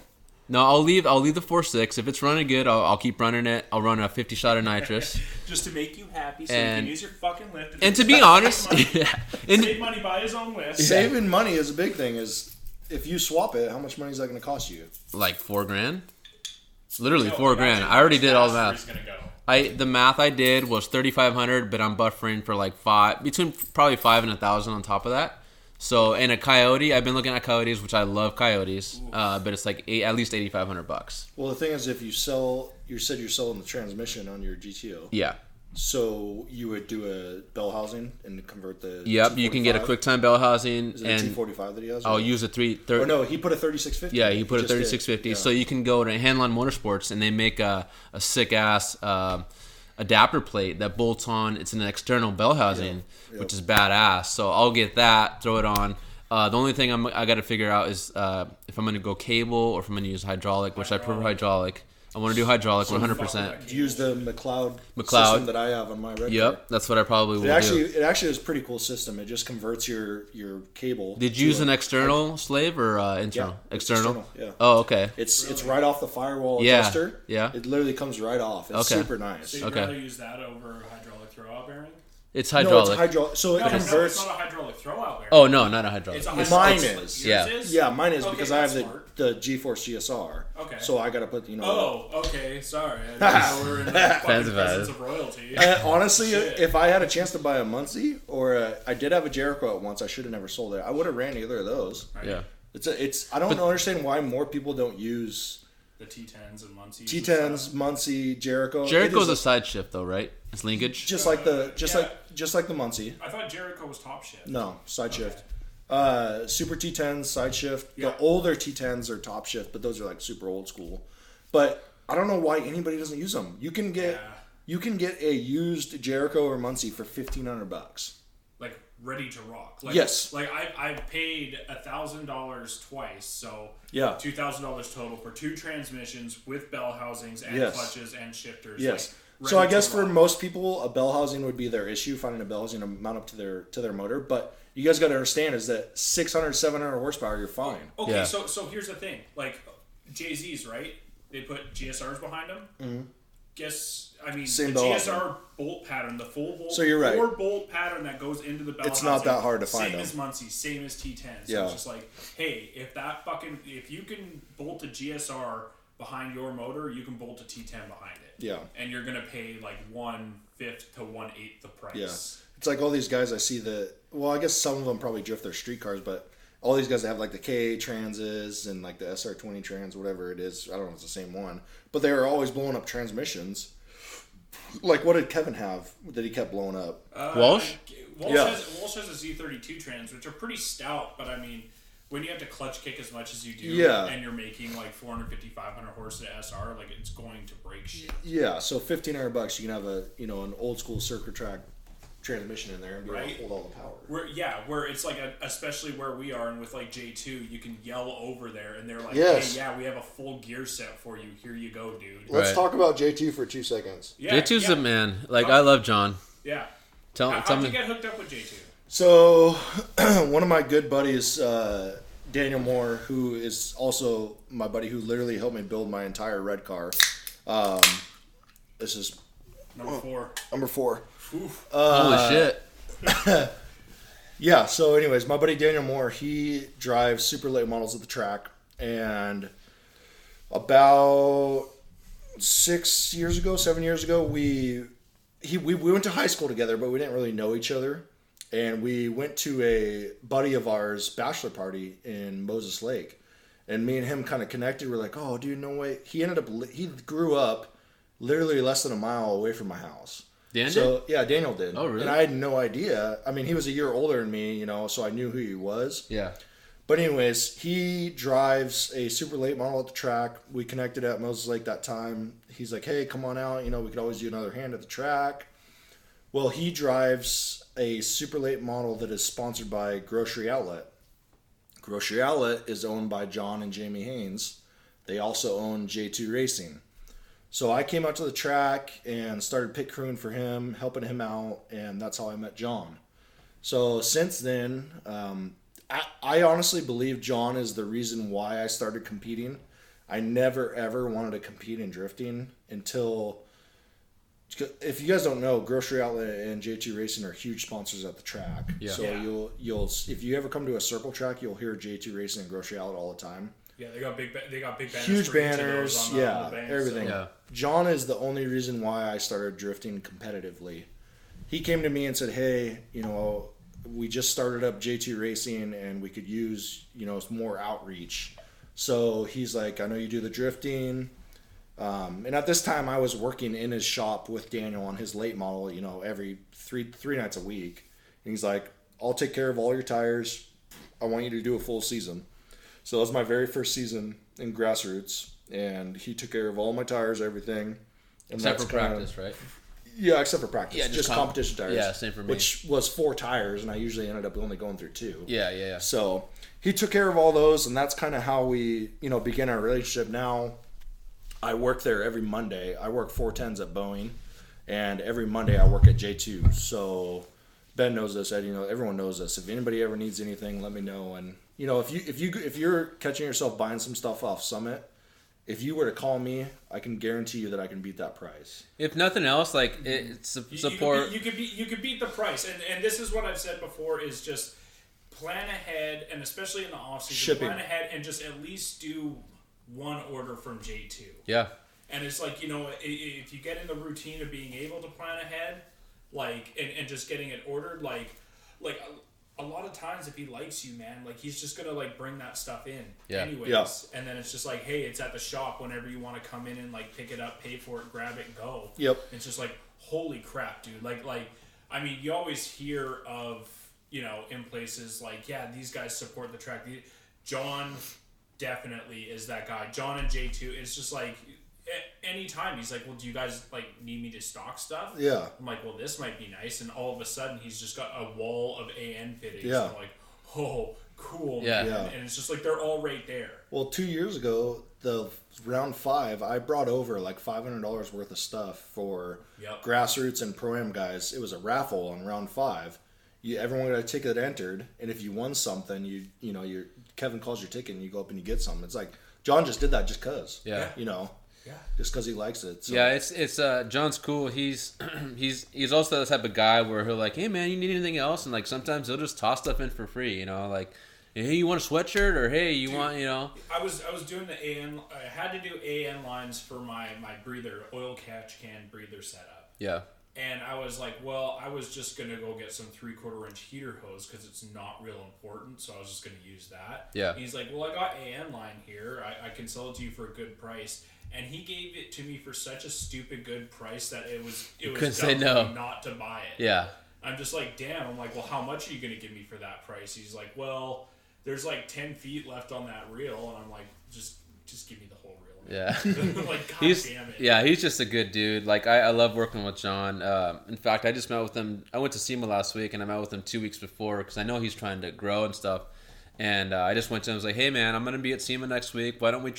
no, I'll leave the 4.6. If it's running good, I'll keep running it. I'll run a 50 shot of nitrous. Just to make you happy, so you can use your fucking lift. And to be honest, save money, buy his own lift. Saving money is a big thing. Is if you swap it, how much money is that going to cost you? like $4,000. Literally $4,000. I already did all the math. The math I did was $3,500, but I'm buffering for like between probably $5,000 and $1,000 on top of that. So in a Coyote, I've been looking at Coyotes, which I love Coyotes, but it's like at least $8,500. Well, the thing is, if you said you're selling the transmission on your GTO. Yeah. So you would do a bell housing and convert the. Yep, you can get a QuickTime bell housing. Is it a 245 that he has? I'll use a 330. Or no, he put a 3650. Yeah, he put a 3650. So you can go to Handline Motorsports and they make a sick ass adapter plate that bolts on. It's an external bell housing, which is badass. So I'll get that, throw it on. The only thing I got to figure out is if I'm going to go cable or if I'm going to use hydraulic, which I prefer hydraulic. I want to do hydraulic 100%. Use the McLeod system that I have on my red car. That's what I probably will do. It actually is a pretty cool system. It just converts your cable. Did you use an external slave or internal? Yeah, external? Yeah. Oh, okay. It's right off the firewall adjuster. Yeah. It literally comes right off. It's super nice. So you'd rather use that over a hydraulic throwout bearing? It's hydraulic. No, it's hydraulic. So it converts. No, it's not a hydraulic throwout bearing. Oh, no, not a hydraulic. Mine is. Yeah, mine is because I have the GeForce GSR. Okay. So I got to put, Oh, okay. Sorry. I we're in the fucking presence of royalty. Honestly, if I had a chance to buy a Muncie or I did have a Jericho at once, I should have never sold it. I would have ran either of those. Right. Yeah. I don't understand why more people don't use the T10s and Muncies. T10s, Muncie, Jericho. Jericho's a side shift though, right? It's linkage. Just like the Muncie. I thought Jericho was top shift. No, side shift. Super T10s, side shift. Yeah. The older T10s are top shift, but those are like super old school. But I don't know why anybody doesn't use them. You can get a used Jericho or Muncie for $1,500. Like ready to rock. Yes. Like I paid $1,000 twice, so $2,000 total for 2 transmissions with bell housings and clutches and shifters. Yes. So I guess for most people, a bell housing would be their issue, finding a bell housing to mount up to their motor. But you guys got to understand is that 600, 700 horsepower, you're fine. Okay, so here's the thing. Like Jay-Z's, right? They put GSRs behind them. Mm-hmm. Same the bell GSR housing. Bolt pattern, the full bolt, so you're right. 4-bolt pattern that goes into the bell it's housing, not that hard to find same them. as Muncie, same as T10. So it's just like, hey, if you can bolt a GSR behind your motor, you can bolt a T10 behind it. Yeah. And you're going to pay like 1/5 to 1/8 the price. Yeah. It's like all these guys I see I guess some of them probably drift their street cars, but all these guys that have like the KA Transes and like the SR20 Trans, whatever it is. I don't know if it's the same one. But they were always blowing up transmissions. Like, what did Kevin have that he kept blowing up? Walsh? Walsh has a Z32 Trans, which are pretty stout, but I mean, when you have to clutch kick as much as you do, and you're making like 450, 500 horse at SR, like it's going to break shit. Yeah, so $1,500, you can have an old school circuit track transmission in there and be able to hold all the power. Where it's like, especially where we are, and with like J2, you can yell over there, and they're like, yes. hey, we have a full gear set for you. Here you go, dude. Let's talk about J2 for 2 seconds. Yeah, J2's the man. Like, I love John. Yeah. Tell me. How'd you get hooked up with J2? So, one of my good buddies, Daniel Moore, who is also my buddy who literally helped me build my entire red car. This is Number 4. Holy shit. Yeah, so anyways, my buddy Daniel Moore, he drives super late models at the track, and about 7 years ago, we went to high school together, but we didn't really know each other, and we went to a buddy of ours bachelor party in Moses Lake, and me and him kind of connected. We're like, oh, dude, no way. He grew up literally less than a mile away from my house. Daniel did. Oh, really? And I had no idea. I mean, he was a year older than me, so I knew who he was. Yeah. But anyways, he drives a super late model at the track. We connected at Moses Lake that time. He's like, hey, come on out. You know, we could always do another hand at the track. Well, he drives a super late model that is sponsored by Grocery Outlet. Grocery Outlet is owned by John and Jamie Haynes. They also own J2 Racing. So I came out to the track and started pit crewing for him, helping him out, and that's how I met John. So since then, I honestly believe John is the reason why I started competing. I never, ever wanted to compete in drifting until... If you guys don't know, Grocery Outlet and J2 Racing are huge sponsors at the track. Yeah. So you'll if you ever come to a circle track, you'll hear J2 Racing and Grocery Outlet all the time. Yeah, they got big banners. Huge banners, on the bank, everything. So. Yeah. John is the only reason why I started drifting competitively. He came to me and said, "Hey, you know, we just started up J2 Racing and we could use, you know, more outreach." So he's like, "I know you do the drifting." And at this time, I was working in his shop with Daniel on his late model, you know, every three nights a week. And he's like, I'll take care of all your tires. I want you to do a full season. So that was my very first season in grassroots. And he took care of all my tires, everything. And except for practice, right? Yeah, except for practice. Yeah, just competition tires. Yeah, same for me. Which was 4 tires, and I usually ended up only going through 2. Yeah. So he took care of all those, and that's kind of how we, you know, began our relationship. Now, I work there every Monday. I work 410s at Boeing, and every Monday I work at J2. So Ben knows this, Ed. You know, everyone knows this. If anybody ever needs anything, let me know. And you know, if you're catching yourself buying some stuff off Summit, if you were to call me, I can guarantee you that I can beat that price. If nothing else, like it's support. You could beat the price, and this is what I've said before: is just plan ahead, and especially in the off season, plan ahead and just at least do one order from J2. Yeah. And it's like, you know, if you get in the routine of being able to plan ahead, like, and just getting it ordered, like a lot of times if he likes you, man, like he's just going to like bring that stuff in anyways. Yeah. And then it's just like, hey, it's at the shop whenever you want to come in and like pick it up, pay for it, grab it, go. Yep. It's just like, holy crap, dude. Like, I mean, you always hear of, you know, in places like, yeah, these guys support the track. John definitely is that guy. John and J2 is just like anytime he's like, well, do you guys like need me to stock stuff? Yeah. I'm like, well, this might be nice. And all of a sudden he's just got a wall of AN fittings. Yeah. And I'm like, oh, cool. Yeah. Man. And it's just like they're all right there. Well, 2 years ago, the round 5, I brought over like $500 worth of stuff for grassroots and pro-am guys. It was a raffle on round 5. Everyone got a ticket entered, and if you won something, you know, Kevin calls your ticket and you go up and you get something. It's like John just did that just cause. Yeah. You know. Yeah. Just because he likes it. So. Yeah, it's John's cool. He's also the type of guy where he'll like, hey man, you need anything else? And like sometimes he'll just toss stuff in for free. You know, like, hey, you want a sweatshirt, or hey, you want, you know. I was doing the AN. I had to do AN lines for my breather, oil catch can breather setup. Yeah. And I was like, well, I was just going to go get some 3/4 inch heater hose because it's not real important. So I was just going to use that. Yeah. And he's like, well, I got AN line here. I can sell it to you for a good price. And he gave it to me for such a stupid good price that it was couldn't say no. Not to buy it. Yeah. I'm just like, damn. I'm like, well, how much are you going to give me for that price? He's like, well, there's like 10 feet left on that reel. And I'm like, just give me the whole reel. Yeah. Like, God damn it. Yeah, he's just a good dude. Like, I love working with John. In fact, I just met with him. I went to SEMA last week, and I met with him 2 weeks before because I know he's trying to grow and stuff. And I just went to him and was like, hey, man, I'm going to be at SEMA next week. Why don't we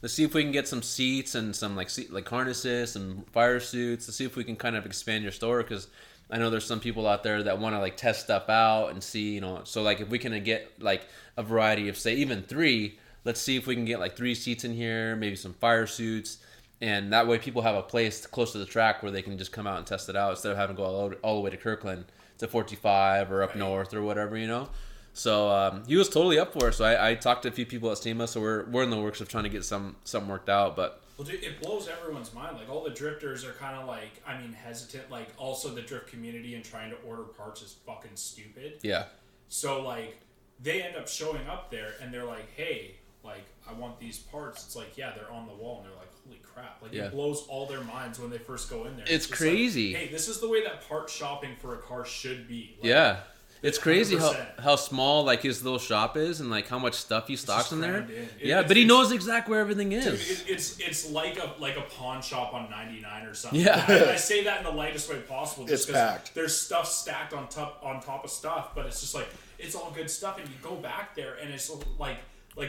let's see if we can get some seats and some, like harnesses, some fire suits. Let's see if we can kind of expand your store because I know there's some people out there that want to, like, test stuff out and see, you know. So, like, if we can get, like, a variety of, say, even 3, let's see if we can get like 3 seats in here, maybe some fire suits, and that way people have a place close to the track where they can just come out and test it out instead of having to go all the way to Kirkland to 45 or up north or whatever, you know. So he was totally up for it. So I talked to a few people at SEMA, so we're in the works of trying to get something worked out. But well, dude, it blows everyone's mind. Like all the drifters are kind of like, I mean, hesitant. Like also the drift community and trying to order parts is fucking stupid. Yeah. So like they end up showing up there and they're like, hey, like, I want these parts. It's like, yeah, they're on the wall. And they're like, holy crap. Like, it blows all their minds when they first go in there. It's crazy. Like, hey, this is the way that part shopping for a car should be. Like, yeah. It's crazy 100%. how small like his little shop is and like how much stuff he stocks in there. In. But he knows exactly where everything is. Dude, it's like a pawn shop on 99 or something. Yeah. I say that in the lightest way possible. Just It's packed. There's stuff stacked on top of stuff, but it's just like it's all good stuff, and you go back there, and it's like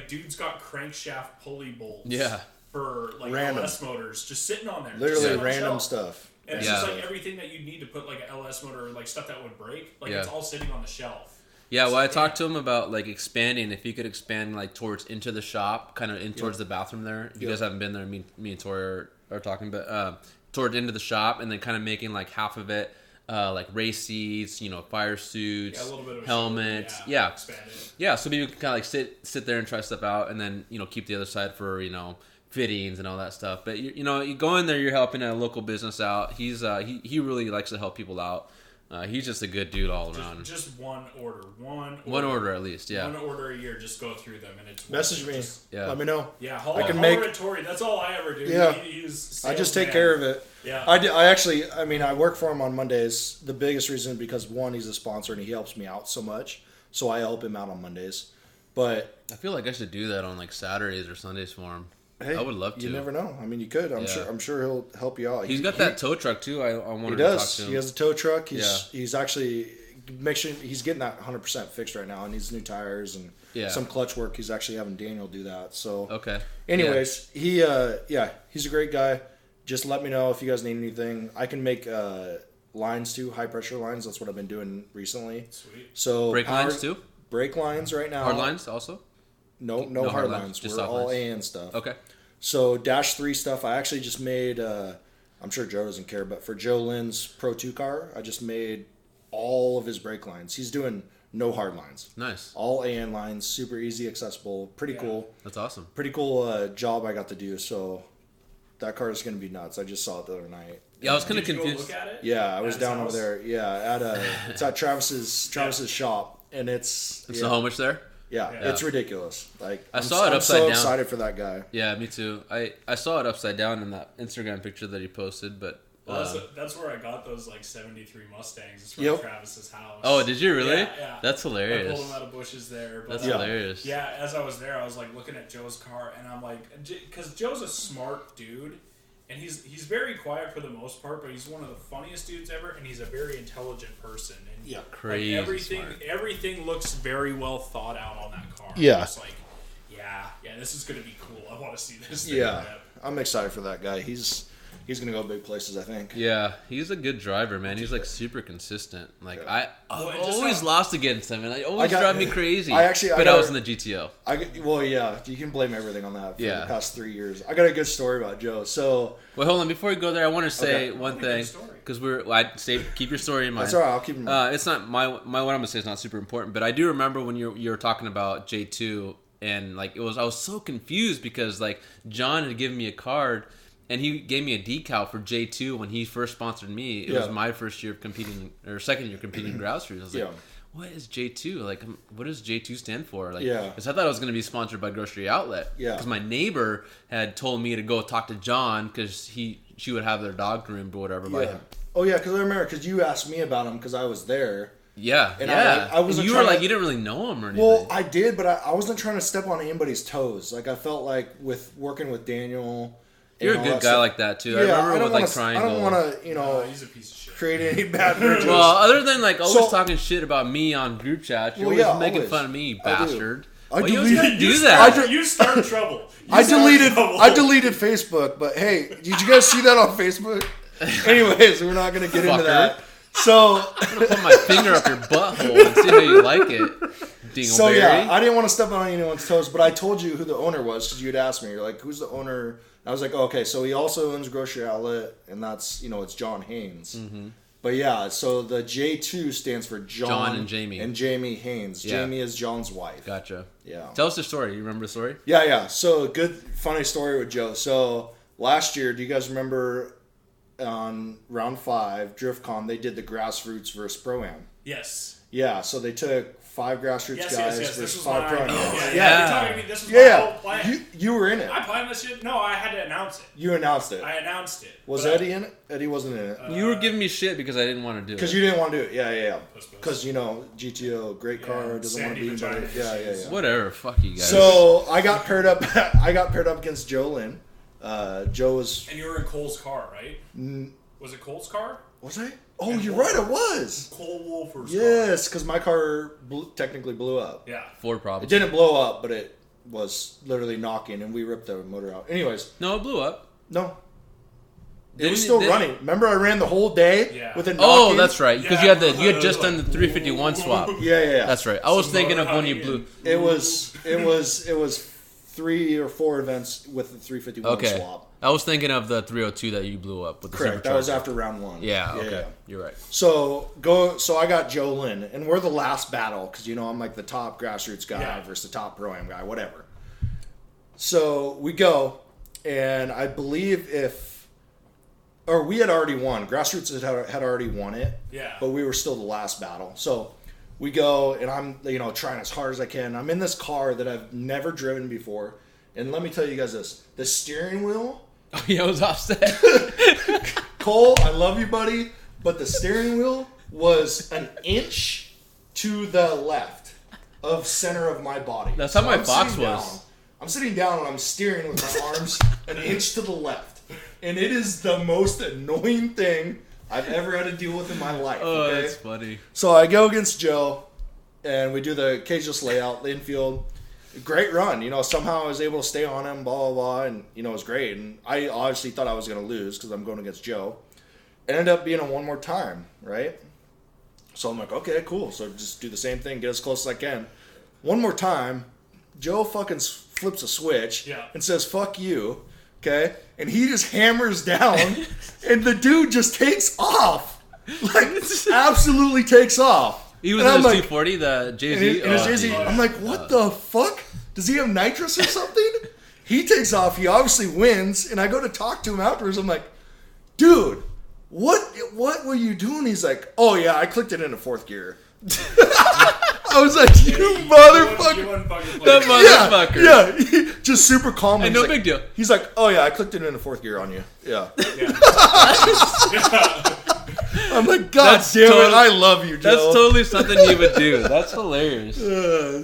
dude's got crankshaft pulley bolts. Yeah. For like Random. LS motors, just sitting on there. Literally on random shelf. stuff. And it's just like everything that you need to put like an LS motor, like stuff that would break, like it's all sitting on the shelf. Yeah, well, I talked to him about like expanding. If he could expand like towards into the shop, kind of in towards the bathroom there. If you guys haven't been there, me and Tori are talking, but toward into the shop, and then kind of making like half of it like race seats, fire suits, a little bit of helmets. expand it. Yeah. So you can kind of like sit there and try stuff out, and then keep the other side for fittings and all that stuff. But you go in there, you're helping a local business out. He's he really likes to help people out. He's just a good dude all around. Just one order at least. Yeah. One order a year. Just go through them, and it's Message me. Let me know. Yeah, I can make Tory. That's all I ever do. Yeah. I just take care of it. Yeah. I work for him on Mondays. The biggest reason because one, he's a sponsor and he helps me out so much. So I help him out on Mondays. But I feel like I should do that on like Saturdays or Sundays for him. hey, I would love to. You never know. I mean, you could. I'm sure he'll help you out. He's got that tow truck too. I wanted He to talk does. to him. He has a tow truck. He's actually make sure he's getting that 100% fixed right now, and needs new tires and some clutch work. He's actually having Daniel do that. So okay. Anyways, he's a great guy. Just let me know if you guys need anything. I can make lines too, high pressure lines. That's what I've been doing recently. Sweet. So Brake lines too. Brake lines right now. Hard lines also. No hard lines. Just We're soft all lines. AN stuff. Okay. So Dash 3 stuff, I actually just made, I'm sure Joe doesn't care, but for Joe Lynn's Pro 2 car, I just made all of his brake lines. He's doing no hard lines. Nice. All AN lines, super easy, accessible, pretty cool. That's awesome. Pretty cool job I got to do, so that car is going to be nuts. I just saw it the other night. Yeah, I was kind of Did you confused. go look at it? Yeah, I was At his down over house? there. Yeah, it's at Travis's shop, and it's It's the homage there. Yeah, it's ridiculous. Like I saw it I'm upside so down. excited for that guy. Yeah, me too. I saw it upside down in that Instagram picture that he posted, but that's where I got those like 73 Mustangs. It's from Yep. Travis's house. oh, did you really? Yeah. That's I hilarious. pulled them out of bushes there. But, That's hilarious. Yeah, as I was there, I was like looking at Joe's car, and I'm like, because Joe's a smart dude, and he's very quiet for the most part, but he's one of the funniest dudes ever, and he's a very intelligent person. And Crazy smart. everything looks very well thought out on that car. Yeah. I'm just like, yeah, this is gonna be cool. I want to see this thing. Yeah, I'm excited for that guy. He's gonna go big places, I think. Yeah, he's a good driver, man. He's like super consistent. Like I've just always lost against him, and it always drive me crazy. I was in the GTO. You can blame everything on that for Yeah. the past 3 years. I got a good story about Joe. So Well, hold on. Before we go there, I want to say Okay. one Tell me thing the story. because keep your story in mind. that's all right. I'll keep him. It's not my what I'm gonna say is not super important, but I do remember when you were talking about J2, and like I was so confused because like John had given me a card. And he gave me a decal for J2 when he first sponsored me. It was my first year of competing, or second year competing in grass roots. I was like, what is J2? Like, what does J2 stand for? Like, because I thought I was going to be sponsored by Grocery Outlet. Yeah. Because my neighbor had told me to go talk to John because she would have their dog groomed or whatever by him. Oh yeah, because I remember because you asked me about him because I was there. Yeah, And yeah. I wasn't you were trying like, to- you didn't really know him or anything. Well, I did, but I wasn't trying to step on anybody's toes. Like I felt like with working with Daniel. You're a all good that guy stuff. like that too. Yeah, I remember don't with like wanna- Triangle. I don't want to, he's a piece of shit. create any bad bridges. Well, other than like always So- talking shit about me on group chat, you're Well, yeah, always making always. fun of me, you I do. bastard. I Why you always deleted- gotta do You that? start- You start trouble. I deleted Facebook, but hey, did you guys see that on Facebook? Anyways, we're not gonna get into Fucker. that. So, I'm gonna put my finger up your butthole and see how you like it, Dingleberry. so yeah, I didn't want to step on anyone's toes, but I told you who the owner was because you'd asked me. You're like, "Who's the owner?" And I was like, oh, "Okay, so he also owns Grocery Outlet, and that's it's John Haynes." Mm-hmm. But yeah, so the J2 stands for John and Jamie. and Jamie Haynes. Yeah. Jamie is John's wife. Gotcha. Yeah. Tell us the story. You remember the story? Yeah. So good, funny story with Joe. So last year, do you guys remember on round 5, DriftCon, they did the grassroots versus Pro-Am? Yes. Yeah, so they took 5 grassroots guys versus 5 pro. This was my whole plan. You were in it. I planned this shit. No, I had to announce it. You announced it. I announced it. Was Eddie in it? Eddie wasn't in it. You were giving me shit because I didn't want to do it. Because you didn't want to do it. Yeah. Because, GTO, great car, doesn't want to be anybody. Yeah. Whatever, fuck you guys. So I got paired up against Joe Lynn. Joe was... And you were in Cole's car, right? Was it Cole's car? Was I? Oh, you're right, it was. Cole Wolfer's car. Yes, because my car technically blew up. Yeah. Ford problems. It didn't blow up, but it was literally knocking, and we ripped the motor out. Anyways. No, it blew up. No. It was still running. Remember, I ran the whole day with a knocking? Oh, that's right. Because you had just done the 351 swap. Yeah. That's right. I was thinking of when you blew. It was 3 or 4 events with the 351 swap. I was thinking of the 302 that you blew up with the Correct. That was after round 1. Yeah. Okay. You're right. So I got Joe Lynn, and we're the last battle because I'm like the top grassroots guy versus the top pro-am guy, whatever. So we go, and I believe we had already won. Grassroots had already won it. Yeah. But we were still the last battle. So we go, and I'm trying as hard as I can. I'm in this car that I've never driven before, and let me tell you guys this: the steering wheel. Oh, yeah, it was offset. Cole, I love you, buddy, but the steering wheel was an inch to the left of center of my body. That's how my box was. I'm sitting down and I'm steering with my arms an inch to the left. And it is the most annoying thing I've ever had to deal with in my life. Oh, okay? That's funny. So I go against Joe, and we do the cageless layout, the infield. Great run. Somehow I was able to stay on him, blah, blah, blah, and, it was great. And I obviously thought I was going to lose because I'm going against Joe. It ended up being a one more time, right? So I'm like, okay, cool. So just do the same thing, get as close as I can. One more time, Joe fucking flips a switch and says, fuck you, okay? And he just hammers down, and the dude just takes off. Like, absolutely takes off. He was in his 240, the JZ. In his JZ. I'm like, what the fuck? Does he have nitrous or something? He takes off. He obviously wins. And I go to talk to him afterwards. I'm like, dude, what were you doing? He's like, oh, yeah, I clicked it into 4th gear. I was like, you motherfucker. That motherfucker. Yeah. Just super calm. Hey, no big deal. He's like, oh, yeah, I clicked it into 4th gear on you. Yeah. I'm like, God damn it, I love you, Joe. That's totally something he would do. That's hilarious.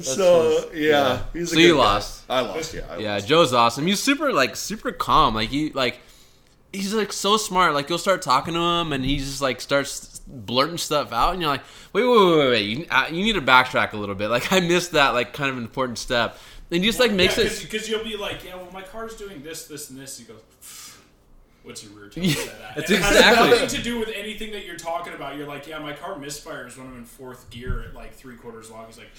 So you lost. I lost, yeah. I lost. Joe's awesome. He's super calm. He's so smart. Like, you'll start talking to him, and he just starts blurting stuff out, and you're like, wait. You need to backtrack a little bit. Like, I missed that kind of important step. And he just makes it because you'll be like, my car's doing this, and this. He goes, what's your rear toe set at? That's it exactly. has nothing to do with anything that you're talking about. You're like, my car misfires when I'm in 4th gear at 3/4 long. He's like,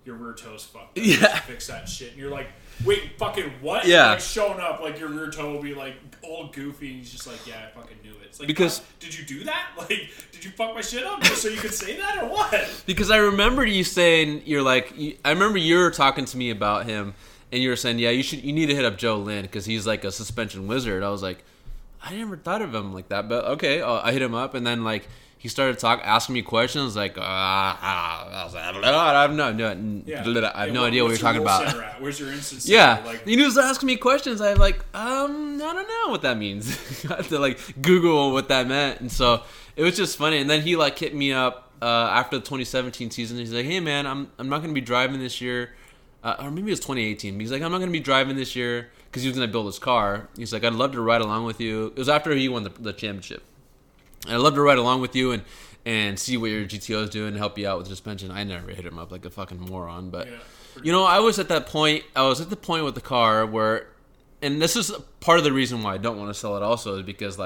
your rear toe's fucked. Fix that shit. And you're like, wait, fucking what? Yeah. Showing up your rear toe will be all goofy. And he's just like, yeah, I fucking knew it. It's like, because did you do that? Did you fuck my shit up just so you could say that or what? Because I remember you saying, I remember you were talking to me about him, and you were saying, you need to hit up Joe Lynn because he's like a suspension wizard. I was like, I never thought of him like that, but okay. I hit him up, and then he started asking me questions. I was like, I have no idea what you're talking about. Where's your instance? Yeah, he was asking me questions. I don't know what that means. I had to Google what that meant, and so it was just funny. And then he hit me up after the 2017 season. He's like, hey man, I'm not gonna be driving this year. Or maybe it was 2018. He's like, I'm not going to be driving this year because he was going to build his car. He's like, I'd love to ride along with you. It was after he won the championship. And I'd love to ride along with you and see what your GTO is doing and help you out with suspension. I never hit him up like a fucking moron. But, I was at that point. I was at the point with the car where, and this is part of the reason why I don't want to sell it also, is because,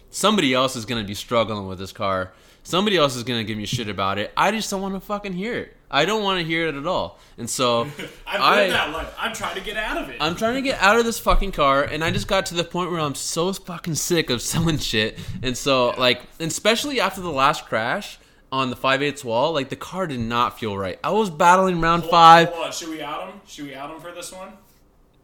somebody else is going to be struggling with this car. Somebody else is going to give me shit about it. I just don't want to fucking hear it. I don't want to hear it at all. And so I've lived that life. I'm trying to get out of it. I'm trying to get out of this fucking car, and I just got to the point where I'm so fucking sick of selling shit. And so, especially after the last crash on the 5/8 wall, the car did not feel right. I was battling round 5. Hold on. Should we out him? Should we out him for this one?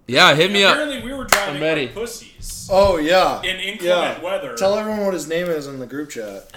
Yeah, hit me up. Apparently we were driving like pussies. Oh, yeah. In inclement weather. Tell everyone what his name is in the group chat.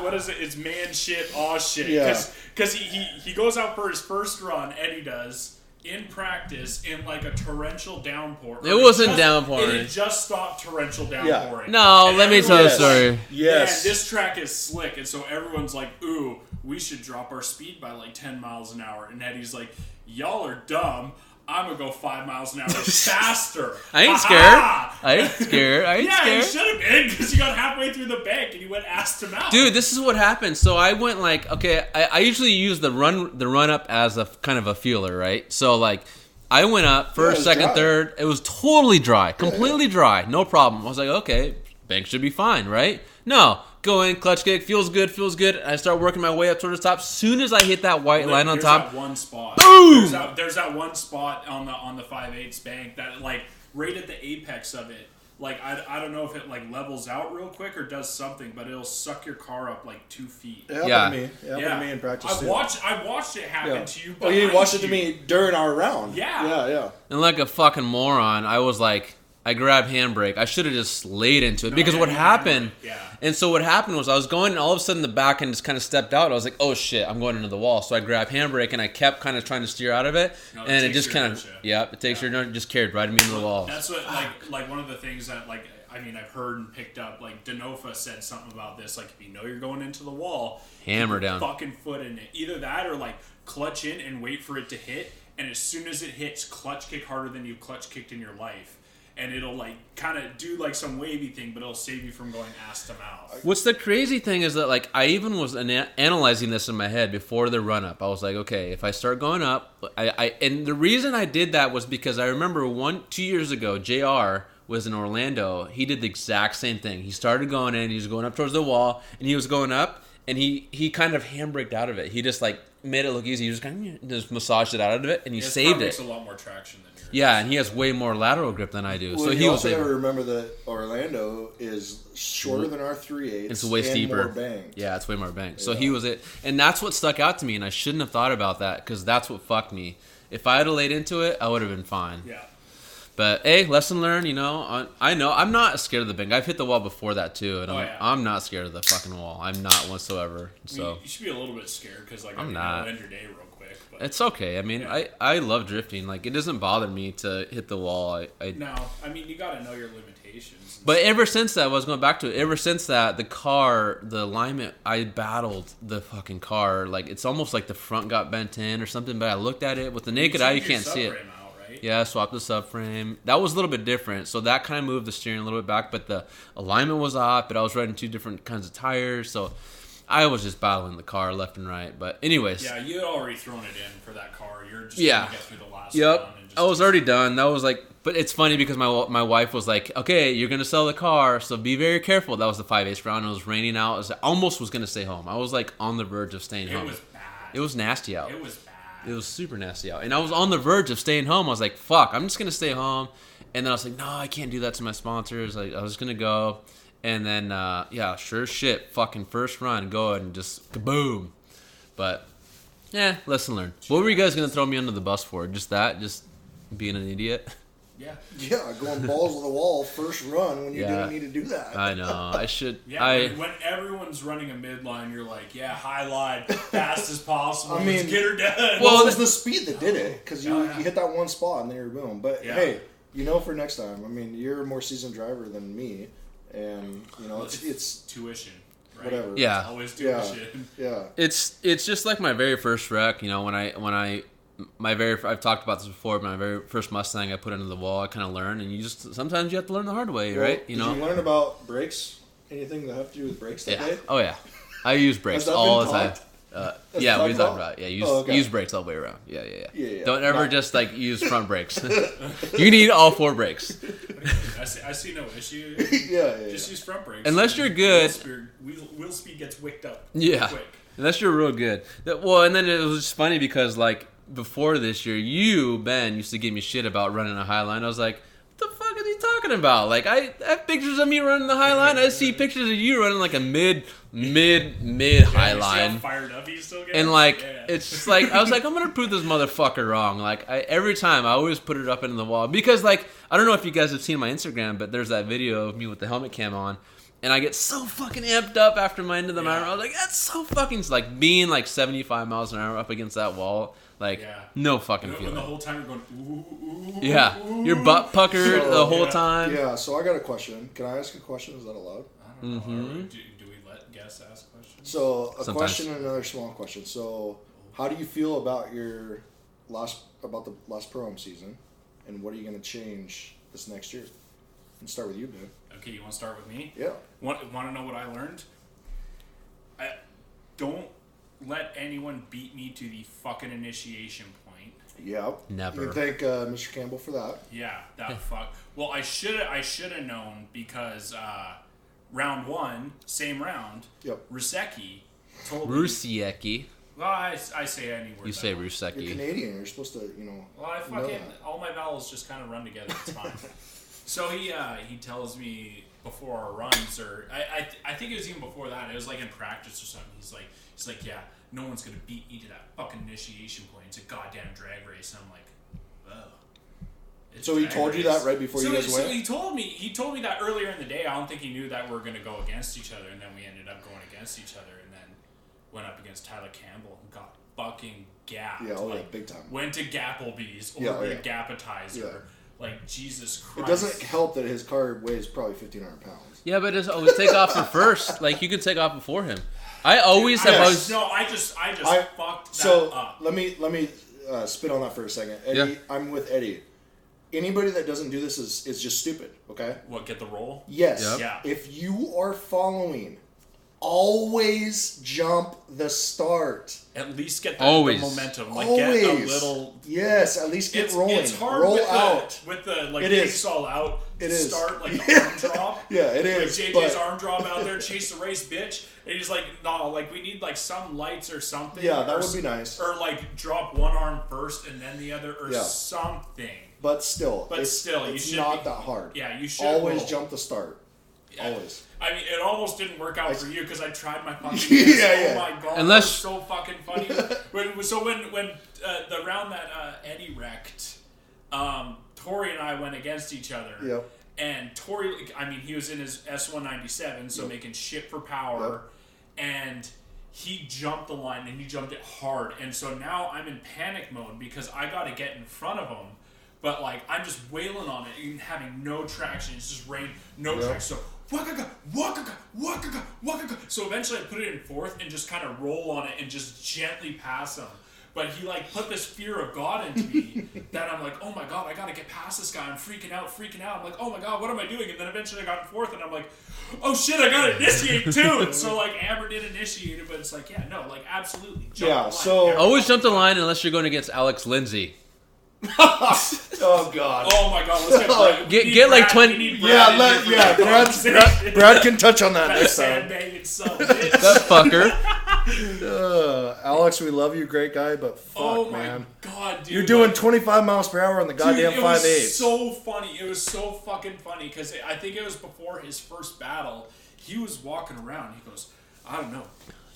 What is it? It's man shit, aw shit. Yeah. Because he goes out for his first run, Eddie does, in practice, in like a torrential downpour. It wasn't downpouring. It had just stopped torrential downpouring. No, let me tell you a story. Yes. Man, this track is slick, and so everyone's like, ooh, we should drop our speed by like 10 miles an hour. And Eddie's like, y'all are dumb. I'm going to go 5 miles an hour faster. I ain't scared. I ain't scared. Yeah, you should have been, because you got halfway through the bank and you went ass to mouth. Dude, this is what happened. So I went like, okay, I usually use the run up as a kind of a feeler, right? So like, I went up first, second, dry. third. It was totally dry, completely dry, no problem. I was like, okay, bank should be fine, right? No, go in, clutch kick, feels good. I start working my way up towards the top. Soon as I hit that white line on top, that one spot. boom! There's that one spot on the 5/8 bank that like right at the apex of it. Like I don't know if it like levels out real quick or does something, but it'll suck your car up like 2 feet. It happened to me. It happened to me in practice I too. watched it happen to you. Oh, you watched it to me during our round. Yeah. And like a fucking moron, I was like, I grabbed handbrake. I should have just laid into it because what happened? Yeah. And so what happened was I was going, and all of a sudden the back end just kind of stepped out. I was like, oh shit, I'm going into the wall. So I grabbed handbrake and I kept kind of trying to steer out of it, and it just kind of it takes your inertia, just carried right into the wall. That's what like one of the things that like I mean I've heard and picked up. Like Denofa said something about this. Like if you know you're going into the wall, hammer down, fucking foot in it. Either that or like clutch in and wait for it to hit. And as soon as it hits, clutch kick harder than you clutch kicked in your life. And it'll like kind of do like some wavy thing, but it'll save you from going ass to mouth. What's the crazy thing is that like I even was analyzing this in my head before the run up. I was like, okay, if I start going up, and the reason I did that was because I remember 2 years ago, JR was in Orlando. He did the exact same thing. He started going in, he was going up towards the wall, and he was going up, and he kind of handbraked out of it. He just like made it look easy. He just kind of just massaged it out of it, and he saved it. Makes a lot more traction than yours. Yeah, and he has way more lateral grip than I do. Well, so you he was also able. got to remember that Orlando is shorter than our 3/8. It's way steeper. More banked. Yeah, it's way more banked. So he was it, and that's what stuck out to me, and I shouldn't have thought about that because that's what fucked me. If I had laid into it, I would have been fine. Yeah. But hey, lesson learned. You know, I know I'm not scared of the bank. I've hit the wall before that too, and I'm not scared of the fucking wall. I'm not whatsoever. So you should be a little bit scared because like I'm not. End your day real quick. But it's okay. I mean, I love drifting. Like it doesn't bother me to hit the wall. No, I mean you got to know your limitations. But ever since that, I was going back to it. Ever since that, the alignment, I battled the fucking car. Like it's almost like the front got bent in or something. But I looked at it with the naked eye, you can't see it. Yeah, I swapped the subframe. That was a little bit different. So that kind of moved the steering a little bit back, but the alignment was off, but I was riding 2 different kinds of tires. So I was just battling the car left and right. But anyways. Yeah, you had already thrown it in for that car. You're just going to get through the last one. And just I was already done. That was like, but it's funny because my wife was like, okay, you're going to sell the car, so be very careful. That was the 5/8 round. It was raining out. I almost was going to stay home. I was like on the verge of staying home. It was bad. It was nasty out. It was bad. It was super nasty out. And I was on the verge of staying home. I was like, fuck, I'm just going to stay home. And then I was like, no, I can't do that to my sponsors. Like, I was going to go. And then, sure as shit, fucking first run, go ahead and just kaboom. But, yeah, lesson learned. What were you guys going to throw me under the bus for? Just that? Just being an idiot? Yeah, going balls to the wall first run when you didn't need to do that. I know. I should. Yeah, when everyone's running a midline, you're like, high line, fast as possible. I mean, let's get her done. Well, it was the speed that did it because you hit that one spot and then you're boom. But hey, for next time. I mean, you're a more seasoned driver than me, and it's tuition. Right? Whatever. Yeah, it's always tuition. Yeah. It's just like my very first wreck. You know, when I've talked about this before, but my very first Mustang I put into the wall, I kind of learned, and sometimes you have to learn the hard way, right? Did you learn about brakes? Anything that have to do with brakes that day? Oh yeah, I use brakes all the time. We talked about it. Yeah, use brakes all the way around. Yeah. Don't ever just like use front brakes. You need all 4 brakes. I see no issue. Just use front brakes. Unless you're good. Wheel speed gets wicked up. Yeah. Quick. Unless you're real good. Well, and then it was just funny because like before this year, Ben used to give me shit about running a high line. I was like, what the fuck are you talking about? Like, I have pictures of me running the high line. I see pictures of you running like a mid high line. How fired up you still get? And like, it's just like, I was like, I'm going to prove this motherfucker wrong. Like, every time I always put it up into the wall. Because like, I don't know if you guys have seen my Instagram, but there's that video of me with the helmet cam on. And I get so fucking amped up after my end of the mountain. I was like, that's so fucking... Like, being like 75 miles an hour up against that wall. Like, no fucking feeling. And the whole time you're going, ooh, yeah. Ooh, your butt puckered the whole time. Yeah, so I got a question. Can I ask a question? Is that allowed? I don't know. Do we let guests ask questions? So, question and another small question. So, how do you feel about the last Pro-Am season? And what are you going to change this next year? Let's start with you, Ben. Okay, you want to start with me? Yeah. Want to know what I learned? Don't let anyone beat me to the fucking initiation point. Yeah. Never. You thank Mr. Campbell for that. Yeah, that fuck. Well, I should have known because round 1, same round. Yep. Rusecki told me. Rusiecki. Well, I say any word. You say You're Rusecki. Canadian. You're supposed to, Well, I fucking all my vowels just kind of run together. It's fine. So he tells me before our runs, or I think it was even before that. It was like in practice or something. He's like, yeah, no one's gonna beat me to that fucking initiation point. It's a goddamn drag race. And I'm like, oh. So he told you that right before you guys went? So he told me that earlier in the day. I don't think he knew that we're gonna go against each other, and then we ended up going against each other, and then went up against Tyler Campbell and got fucking gapped. Yeah, big time. Went to Gapplebee's, ordered a Gappetizer. Yeah. Like, Jesus Christ. It doesn't help that his car weighs probably 1,500 pounds. Yeah, but it's always take off for first. Like, you could take off before him. I always have... I just fucked that up. Let me spit on that for a second. Eddie, yeah. I'm with Eddie. Anybody that doesn't do this is just stupid, okay? What, get the roll? Yes. Yep. Yeah. If you are following, always jump the start. At least get the momentum. Like, get a little... Yes, at least get rolling. It's hard roll with out. With the like, it legs all out. It is. Start, like, the arm drop. Yeah, it is. Like, JJ's arm drop out there, chase the race, bitch. And he's like, no, like, we need, like, some lights or something. Yeah, that would be nice. Or, like, drop one arm first and then the other, or something. But still, it's not that hard. Yeah, you should always jump the start. Yeah. Always. I mean, it almost didn't work out for you because I tried my fucking best. Yeah. Oh my god, that was so fucking funny. when the round that Eddie wrecked, Tory and I went against each other. Yep. And Tory, I mean, he was in his S197, so making shit for power, and he jumped the line and he jumped it hard. And so now I'm in panic mode because I got to get in front of him. But, like, I'm just wailing on it and having no traction. It's just rain, no traction. So, waka-ga, waka-ga, waka-ga, waka-ga. So eventually I put it in fourth and just kind of roll on it and just gently pass him. But he, like, put this fear of God into me that I'm like, oh, my God, I got to get past this guy. I'm freaking out. I'm like, oh, my God, what am I doing? And then eventually I got in fourth and I'm like, oh, shit, I got to initiate, too. And so, like, Amber did initiate it, but it's like, yeah, no, like, absolutely. Jump the line. Always jump the line unless you're going against Alex Lindsay. Oh God! Oh my God! Let's get like 20. Brad can touch on that next time. That fucker. Alex, we love you, great guy, but fuck, man. God, dude, you're doing 25 miles per hour on the goddamn 5.8. It was so funny. It was so fucking funny because I think it was before his first battle. He was walking around. He goes, I don't know.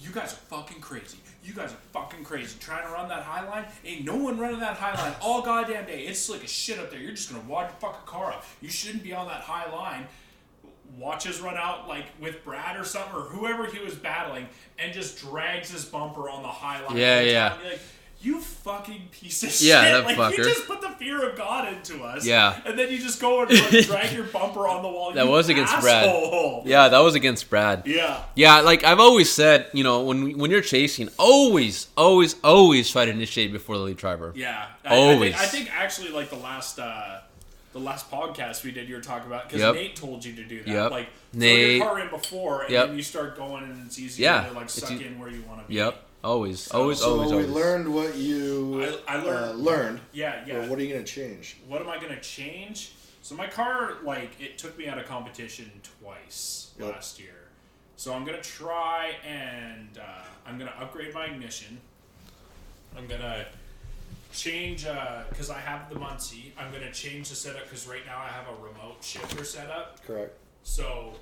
You guys are fucking crazy. You guys are fucking crazy. Trying to run that high line? Ain't no one running that high line all goddamn day. It's slick as shit up there. You're just going to wad your fucking car up. You shouldn't be on that high line. Watch us run out, like, with Brad or something, or whoever he was battling, and just drags his bumper on the high line. Yeah. And be like, you fucking piece of shit. That like, fucker. You just put the fear of God into us. Yeah. And then you just go and like, drag your bumper on the wall. That was against asshole. Brad. Yeah, that was against Brad. Yeah. Yeah, like I've always said, you know, when you're chasing, always try to initiate before the lead driver. Yeah. Always. I think actually, like, the last podcast we did, you were talking about, because Nate told you to do that. Yep. Like, Nate, throw your car in before, and then you start going, and it's easier to, like, suck in where you want to be. Yep. Always. So we learned what you learned. Yeah. Well, what are you going to change? What am I going to change? So my car, like, it took me out of competition twice last year. So I'm going to try and I'm going to upgrade my ignition. I'm going to change, because I have the Muncie, I'm going to change the setup because right now I have a remote shifter setup. Correct. So...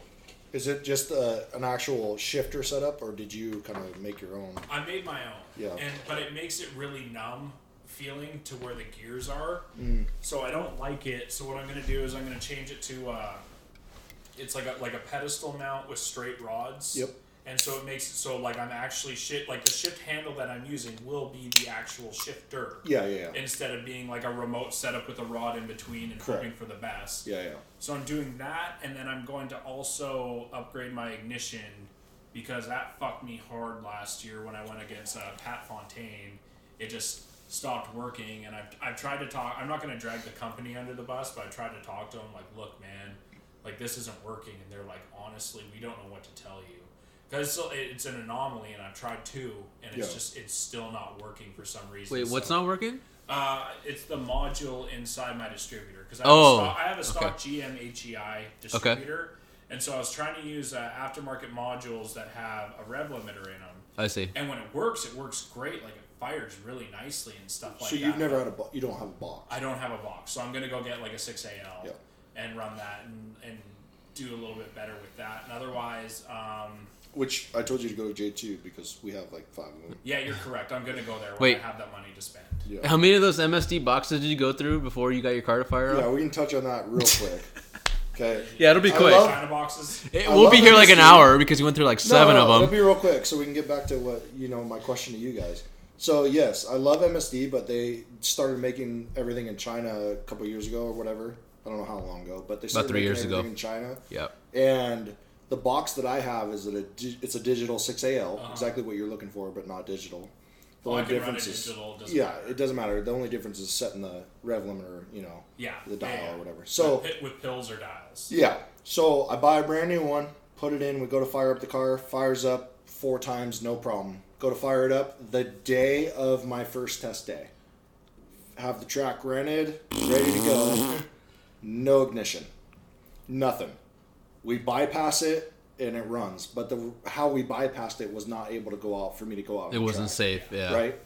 Is it just an actual shifter setup, or did you kind of make your own? I made my own. Yeah. But it makes it really numb feeling to where the gears are. So I don't like it. So what I'm going to do is I'm going to change it to it's like a pedestal mount with straight rods. Yep. And so it makes it so like I'm actually like the shift handle that I'm using will be the actual shifter. Yeah. Instead of being like a remote setup with a rod in between and hoping for the best. Yeah. So I'm doing that, and then I'm going to also upgrade my ignition because that fucked me hard last year when I went against Pat Fontaine. It just stopped working, and I've tried to talk. I'm not going to drag the company under the bus, but I tried to talk to them like, look, man, like this isn't working, and they're like, honestly, we don't know what to tell you. Because it's an anomaly, and I've tried two, and it's still not working for some reason. Wait, what's not working? It's the module inside my distributor. Because I have a stock GM HEI distributor, and so I was trying to use aftermarket modules that have a rev limiter in them. I see. And when it works great. Like it fires really nicely and stuff like that. So you've never had you don't have a box. I don't have a box, so I'm gonna go get like a 6AL and run that and do a little bit better with that. And otherwise. Which I told you to go to J2 because we have like 5 of them. Yeah, you're correct. I'm going to go there when I have that money to spend. Yeah. How many of those MSD boxes did you go through before you got your car to fire up? Yeah, we can touch on that real quick. Okay. Yeah, it'll be quick. China boxes. We'll be here like an hour because you went through like 7 of them. It'll be real quick so we can get back to what, my question to you guys. So, yes, I love MSD, but they started making everything in China a couple years ago or whatever. I don't know how long ago, but they started about 3 years making ago in China. Yep. And the box that I have is it's a digital 6AL, exactly what you're looking for, but not digital. The only difference is it doesn't matter. The only difference is setting the rev limiter, the dial or whatever. So with pills or dials. Yeah. So I buy a brand new one, put it in. We go to fire up the car, fires up 4 times, no problem. Go to fire it up the day of my first test day. Have the track rented, ready to go. No ignition, nothing. We bypass it and it runs, but how we bypassed it was not able to go out for me to go out. It wasn't safe, yeah. Right?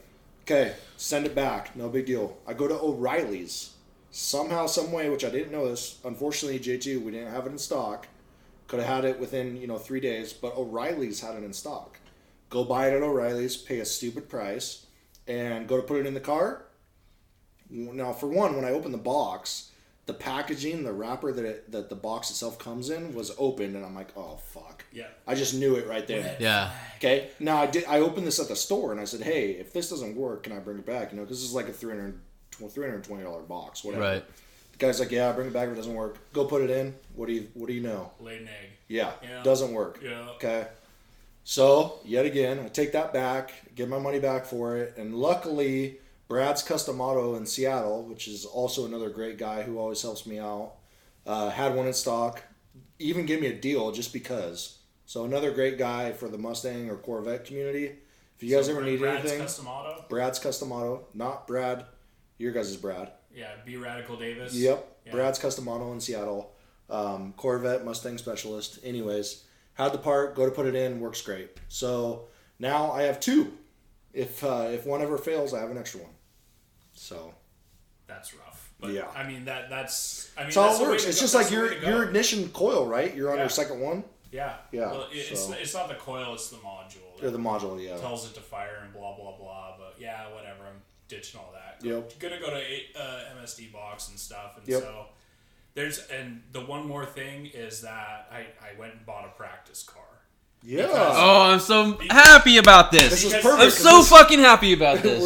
Okay, send it back. No big deal. I go to O'Reilly's. Somehow, some way, which I didn't know this. Unfortunately, J2, we didn't have it in stock. Could have had it within 3 days, but O'Reilly's had it in stock. Go buy it at O'Reilly's, pay a stupid price, and go to put it in the car. Now, for one, when I opened the box, the packaging, the wrapper that the box itself comes in was open, and I'm like, oh, fuck. Yeah. I just knew it right there. Yeah. Okay? Now, I opened this at the store, and I said, hey, if this doesn't work, can I bring it back? Because this is like a $320 box, whatever. Right. The guy's like, yeah, bring it back if it doesn't work. Go put it in. What do you know? Laid an egg. Yeah. Doesn't work. Yeah. Okay? So, yet again, I take that back, get my money back for it, and luckily, Brad's Custom Auto in Seattle, which is also another great guy who always helps me out, had one in stock, even gave me a deal just because. So another great guy for the Mustang or Corvette community. If you guys ever need anything, Brad's Custom Auto, not Brad, your guys is Brad. Yeah, B Radical Davis. Yep, yeah. Brad's Custom Auto in Seattle, Corvette Mustang specialist. Anyways, had the part, go to put it in, works great. So now I have 2. If one ever fails, I have an extra one. So that's rough. But yeah. I mean that's how it works. It's just like your ignition coil, right? You're on your second one. Yeah. Yeah. Well, it's not the coil, it's the module. Or the module, yeah. Tells it to fire and blah blah blah. But yeah, whatever. I'm ditching all that. Yep. Gonna go to MSD box and stuff, and yep. so the one more thing is that I went and bought a practice car. Yeah. I'm so happy about this. This is perfect. I'm so fucking happy about this.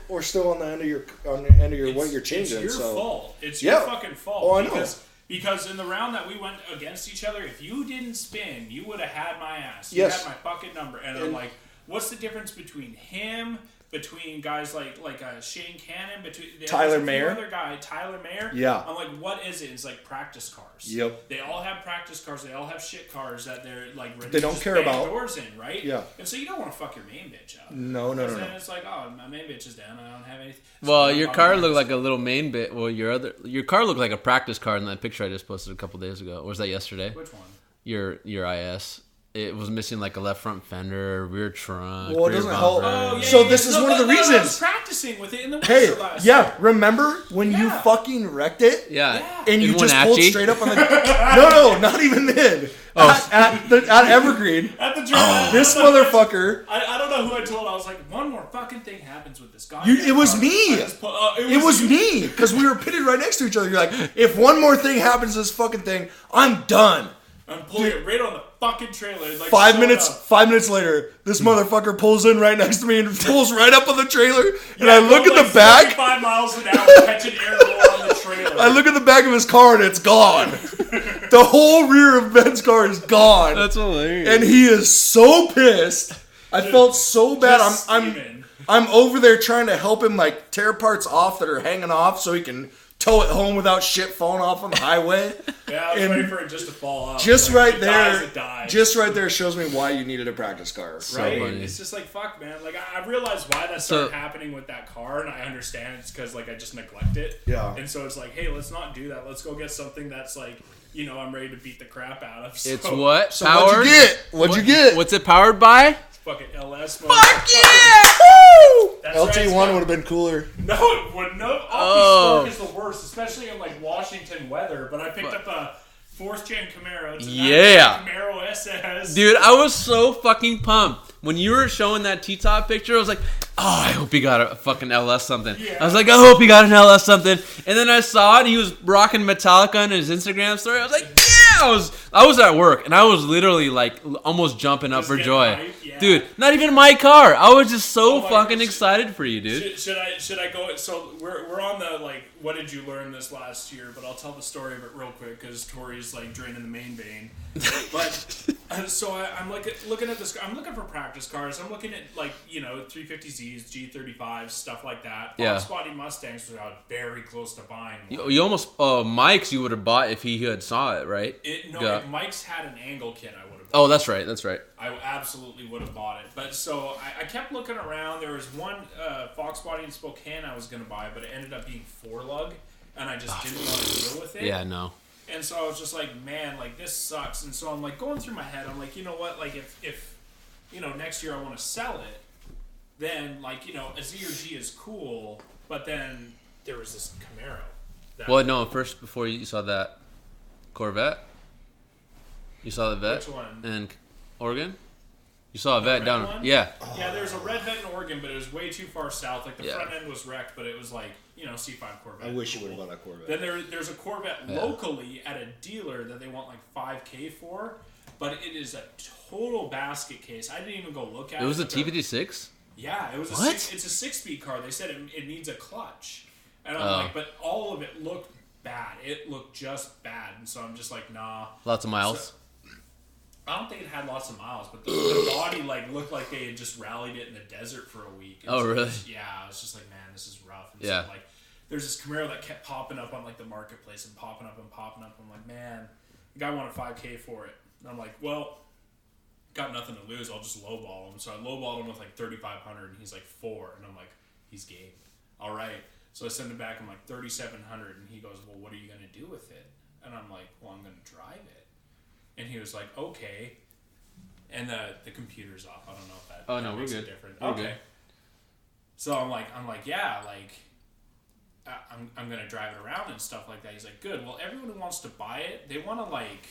We're still on the end of your what you're changing. It's your fault. It's yeah. your fucking fault. Oh, I know. Because in the round that we went against each other, if you didn't spin, you would have had my ass. You yes. had my fucking number. And I'm like, what's the difference between him? Between guys like Shane Cannon, between Tyler Mayer, other guy Tyler Mayer. Yeah, I'm like, what is it? It's like practice cars. Yep. They all have practice cars. They all have shit cars that they're like ready they to don't just care bang about doors in, right? Yeah. And so you don't want to fuck your main bitch up. No. Then it's like, oh, my main bitch is down. I don't have anything. Well, your car looked like a little main bit. Well, your car looked like a practice car in that picture I just posted a couple days ago. Or was that yesterday? Which one? Your IS. It was missing like a left front fender, rear trunk. Well, it rear doesn't bumper. help. So this is one of the reasons. I was practicing with it in the winter last year. Remember when you fucking wrecked it? Yeah. And you just Wenatchee? pulled straight up on the. No, not even then. At Evergreen. At the drive. This motherfucker. I don't know who I told. I was like, one more fucking thing happens with this guy. It was me. It was me because we were pitted right next to each other. You're like, if one more thing happens to this fucking thing, I'm done. I'm pulling it right on the fucking trailer. Like, 5 minutes later, this motherfucker pulls in right next to me and pulls right up on the trailer. And I look at the back. 5 miles an hour, catching air going on the trailer. I look at the back of his car and it's gone. The whole rear of Ben's car is gone. That's hilarious. And he is so pissed. I felt so bad. I'm over there trying to help him like tear parts off that are hanging off so he can tow it home without shit falling off on the highway. Yeah, I was ready for it just to fall off. Just like, right there, it dies. just right there shows me why you needed a practice car. Right? So funny. It's just like, fuck, man. Like, I realized why that started happening with that car, and I understand it's because, like, I just neglect it. Yeah. And so it's like, hey, let's not do that. Let's go get something that's, like, you know, I'm ready to beat the crap out of. So, It's what? So powered? What'd you get? What's it powered by? fucking LS mode. Fuck yeah! Woo! LT1 would have been cooler. No, it wouldn't. No, off-piste torque is the worst, especially in like Washington weather. But I picked up a 4th gen Camaro. It's a 9 Camaro SS. Dude, I was so fucking pumped. When you were showing that T-top picture, I was like, oh, I hope he got a fucking LS something. Yeah. I was like, I hope he got an LS something. And then I saw it, he was rocking Metallica on his Instagram story. I was like, yeah! I was at work, and I was literally like almost jumping up for joy. Hyped, yeah. Dude, not even my car. I was just so fucking excited for you, dude. Should I go? So we're on the like, what did you learn this last year? But I'll tell the story of it real quick because Tori's like draining the main vein. But so I'm like looking at this. I'm looking for practice cars. I'm looking at like 350Zs, G35s, stuff like that. Fox body Mustangs, which I was very close to buying. You almost Mike's you would have bought if he had saw it, right? If Mike's had an angle kit, I would have. Oh, that's right. I absolutely would have bought it. But so I kept looking around. There was one Fox body in Spokane I was going to buy, but it ended up being 4-lug, and I just didn't want to deal with it. Yeah, no. And so I was just like, man, like this sucks. And so I'm like going through my head. I'm like, you know what? Like if next year I want to sell it, then like a Z or G is cool. But then there was this Camaro. Well, no. First, before you saw that Corvette, you saw the Vet. Which one? In Oregon. You saw a Vet down. One? Yeah. Yeah, there was a red Vet in Oregon, but it was way too far south. Like the front end was wrecked, but it was like C5 Corvette. I wish you would have bought that Corvette. Then there's a Corvette locally at a dealer that they want like $5,000 for, but it is a total basket case. I didn't even go look at it. It was a T56? Yeah, it was it's a 6-speed car. They said it needs a clutch. And I'm like, but all of it looked bad. It looked just bad. And so I'm just like, nah. Lots of miles. So, I don't think it had lots of miles, but the body like looked like they had just rallied it in the desert for a week. And oh, so really? I was just like, man, this is rough. And yeah. So, like, there's this Camaro that kept popping up on like the marketplace and popping up and popping up. I'm like, man, the guy wanted $5,000 for it. And I'm like, well, got nothing to lose. I'll just lowball him. So I lowballed him with like $3,500, and he's like $4,000, and I'm like, he's game. All right. So I send him back. I'm like $3,700, and he goes, well, what are you gonna do with it? And I'm like, well, I'm gonna drive it. And he was like, okay. And the computer's off. I don't know if that. Oh no, we're makes good. It different. We're okay. Good. So I'm like, yeah, like, I'm gonna drive it around and stuff like that. He's like, good. Well, everyone who wants to buy it, they want to like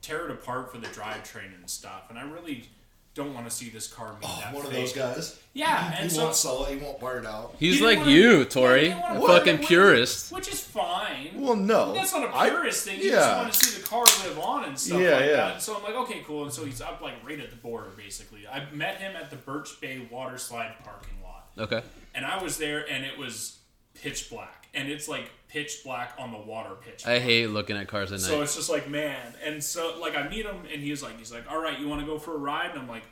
tear it apart for the drivetrain and stuff. And I really don't want to see this car meet that. One of those guys. Yeah, and he won't sell it. He won't part it out. He's like you, Tori, a fucking purist. Which is fine. Well, no, that's not a purist thing. You just want to see the car live on and stuff like that. And so I'm like, okay, cool. And so he's up like right at the border, basically. I met him at the Birch Bay water slide parking lot. Okay. And I was there, and it was pitch black, and it's like pitch black on the water pitch black. I hate looking at cars at night. So it's just like, man. And so like I meet him, and he's like, all right, you want to go for a ride? And I'm like,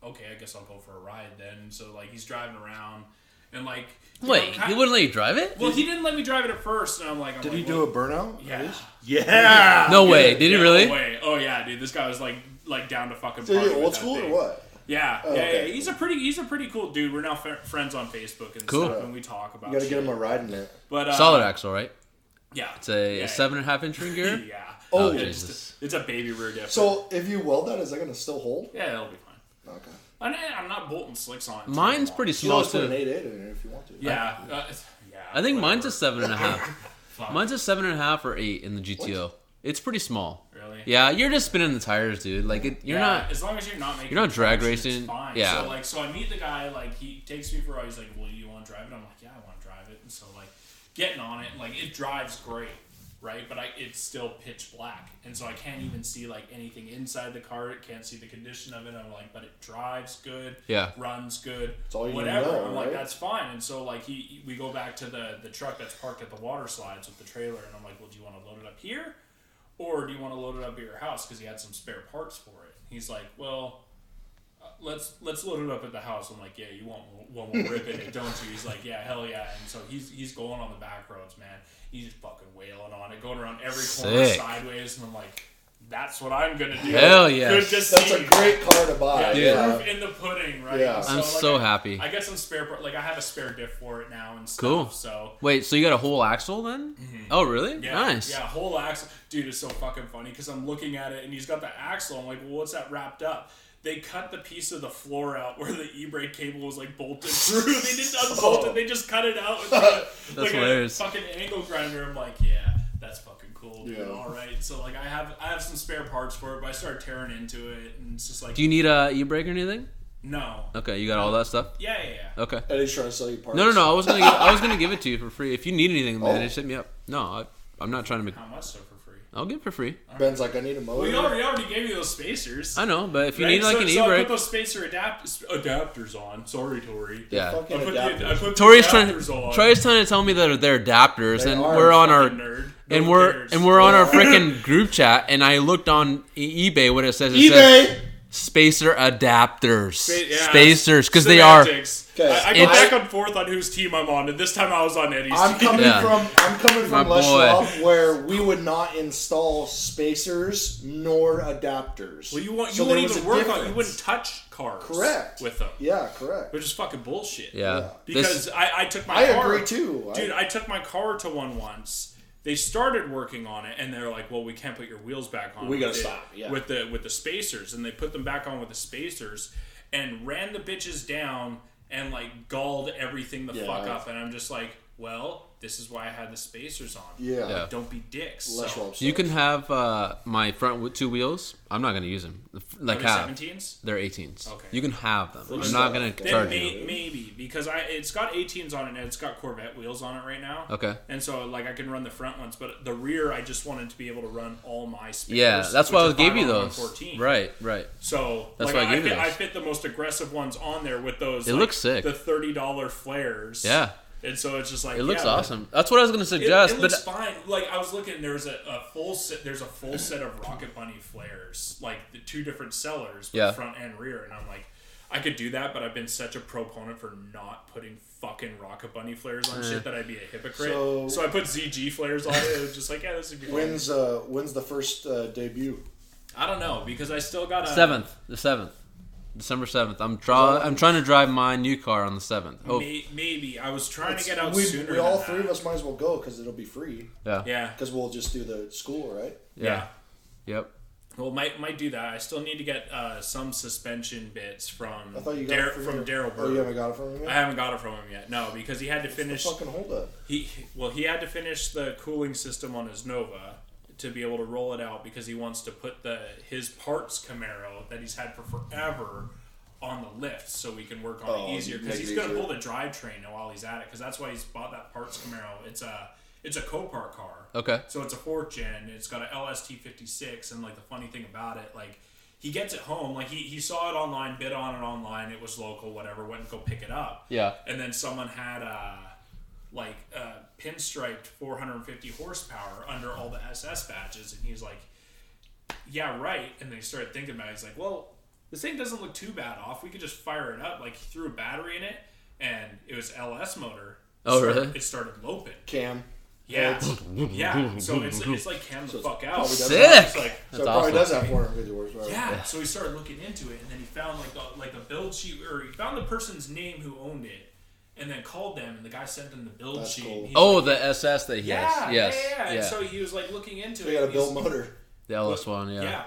okay, I guess I'll go for a ride then. So like he's driving around, and like wait, he wouldn't let you drive it? Well, he didn't let me drive it at first, and I'm like, did he do a burnout? Yeah. Yeah. No way. Did he really? No way. Oh yeah, dude. This guy was like down to fucking. So he old school or what? Yeah, yeah. He's a pretty cool dude. We're now friends on Facebook and stuff, and we talk about. You gotta get him a ride in it. But solid axle, right? Yeah. It's a 7.5 inch ring gear. Yeah. Oh, Jesus. It's a baby rear diff. So if you weld that, is that gonna still hold? Yeah, it'll be fine. Okay. I'm not bolting slicks on it. Mine's pretty small too. too. Put an 8.8 in it if you want to. Yeah. I think mine's a 7.5. Mine's a 7.5 or 8 in the GTO. What? It's pretty small. Really? Yeah, you're just spinning the tires, dude. Like you're not. As long as you're not making. You're not drag traction, racing. It's fine. Yeah. So I meet the guy. Like he takes me for a ride. He's like, "Well, you want to drive it?" I'm like, "Yeah, I want to drive it." And so like, getting on it, like it drives great, right? But it's still pitch black, and so I can't even see like anything inside the car. I can't see the condition of it. I'm like, but it drives good, runs good, it's all you whatever. know, I'm right? like, that's fine. And so like we go back to the truck that's parked at the water slides with the trailer, and I'm like, well, do you want to load it up here, or do you want to load it up at your house because he had some spare parts for it? He's like, well. Let's load it up at the house. I'm like, yeah, you want ripping it, don't you? He's like, yeah, hell yeah. And so he's going on the back roads, man. He's just fucking wailing on it, going around every corner sideways. And I'm like, that's what I'm gonna do. Hell yeah, that's a great car to buy. Yeah, proof in the pudding, right? Yeah, so, I'm so happy. I get some spare part. Like I have a spare diff for it now and stuff. Cool. So wait, so you got a whole axle then? Mm-hmm. Oh really? Yeah, nice. Yeah, whole axle, dude. It's so fucking funny because I'm looking at it and he's got the axle. I'm like, well, what's that wrapped up? They cut the piece of the floor out where the e-brake cable was like bolted through. They didn't unbolt it. They just cut it out with like a fucking angle grinder. I'm like, yeah, that's fucking cool, dude. All right. So like, I have some spare parts for it, but I started tearing into it, and it's just like. Do you need a e-brake or anything? No. Okay, you got all that stuff. Yeah. Okay. And he's trying to sell you parts. No. I was gonna give it to you for free. If you need anything, man, just hit me up. No, I'm not trying to make. How much stuff for free? I'll give it for free. Ben's like, I need a motor. We already gave you those spacers. I know, but if you need like an so I e-brake, put those spacer adapters on. Sorry, Tori. Yeah. I put Tori's adapters trying to tell me that they're adapters, They and are, we're on our nerd. and No we're cares. and we're on our freaking group chat, and I looked on eBay what it says. It eBay. says spacer adapters, spacers, because they Semantics. are. Okay. I go back and forth on whose team I'm on, and this time I was on Eddie's I'm team. coming from Les boy. Schwab, where we would not install spacers nor adapters. Well, you wouldn't there was even a work on. difference. You wouldn't touch cars. Correct. With them. Yeah, correct. Which is fucking bullshit. Yeah. Because I took my car. I agree too. Dude, I took my car to one once. They started working on it, and they're like, "Well, we can't put your wheels back on. We gotta stop." Yeah. With the spacers, and they put them back on with the spacers, and ran the bitches down, and like galled everything the fuck up. And I'm just like, well, this is why I had the spacers on. Yeah. Don't be dicks. You can have my front with two wheels. I'm not gonna use them. Like Are they 17s? They're 18s. Okay. You can have them. I'm not gonna charge you. Maybe because it's got 18s on it and it's got Corvette wheels on it right now. Okay. And so like I can run the front ones, but the rear I just wanted to be able to run all my spares. Yeah, that's why I which are gave you 5 on those. 114. Right. So that's like, why I gave you those. I fit the most aggressive ones on there with those. It looks sick. The $30 flares. Yeah. And so it's just like it looks awesome. That's what I was gonna suggest. It but looks fine. Like I was looking, there's a full set. There's a full set of Rocket Bunny flares, like the 2 different sellers, front and rear. And I'm like, I could do that, but I've been such a proponent for not putting fucking Rocket Bunny flares on shit that I'd be a hypocrite. So I put ZG flares on it. It was just like, yeah, this would be fun. When's the first debut? I don't know because I still got a the 7th. December 7th. I'm trying to drive my new car on the 7th. Maybe. I was trying to get out sooner. We all 3 of us might as well go because it'll be free. Yeah. Because we'll just do the school, right? Yeah. Yep. Well, might do that. I still need to get some suspension bits from Daryl Burr. Oh, you haven't got it from him yet? I haven't got it from him yet. No, because he had to finish. What's the fucking hold up? He had to finish the cooling system on his Nova to be able to roll it out because he wants to put his parts Camaro that he's had for forever on the lift so we can work on it easier because he's going to pull the drivetrain while he's at it because that's why he's bought that parts Camaro. It's a Copart car. Okay. So it's a 4th gen. It's got an LST56 and like the funny thing about it, like he gets it home, like he saw it online, bid on it online, it was local, whatever, went and go pick it up. Yeah. And then someone had pinstriped 450 horsepower under all the SS badges, and he's like, yeah, right. And then he started thinking about it. He's like, well, this thing doesn't look too bad off. We could just fire it up. Like, he threw a battery in it, and it was LS motor. Really? It started loping. Cam. Yeah. Yeah. So it's like cam the fuck out. Sick! So it probably does have 450 horsepower. Yeah. So he started looking into it, and then he found like the build sheet, or he found the person's name who owned it. And then called them, and the guy sent them the build sheet. Cool. The SS that he has. Yeah. And so he was like looking into it. He got a build motor. The LS one, Yeah.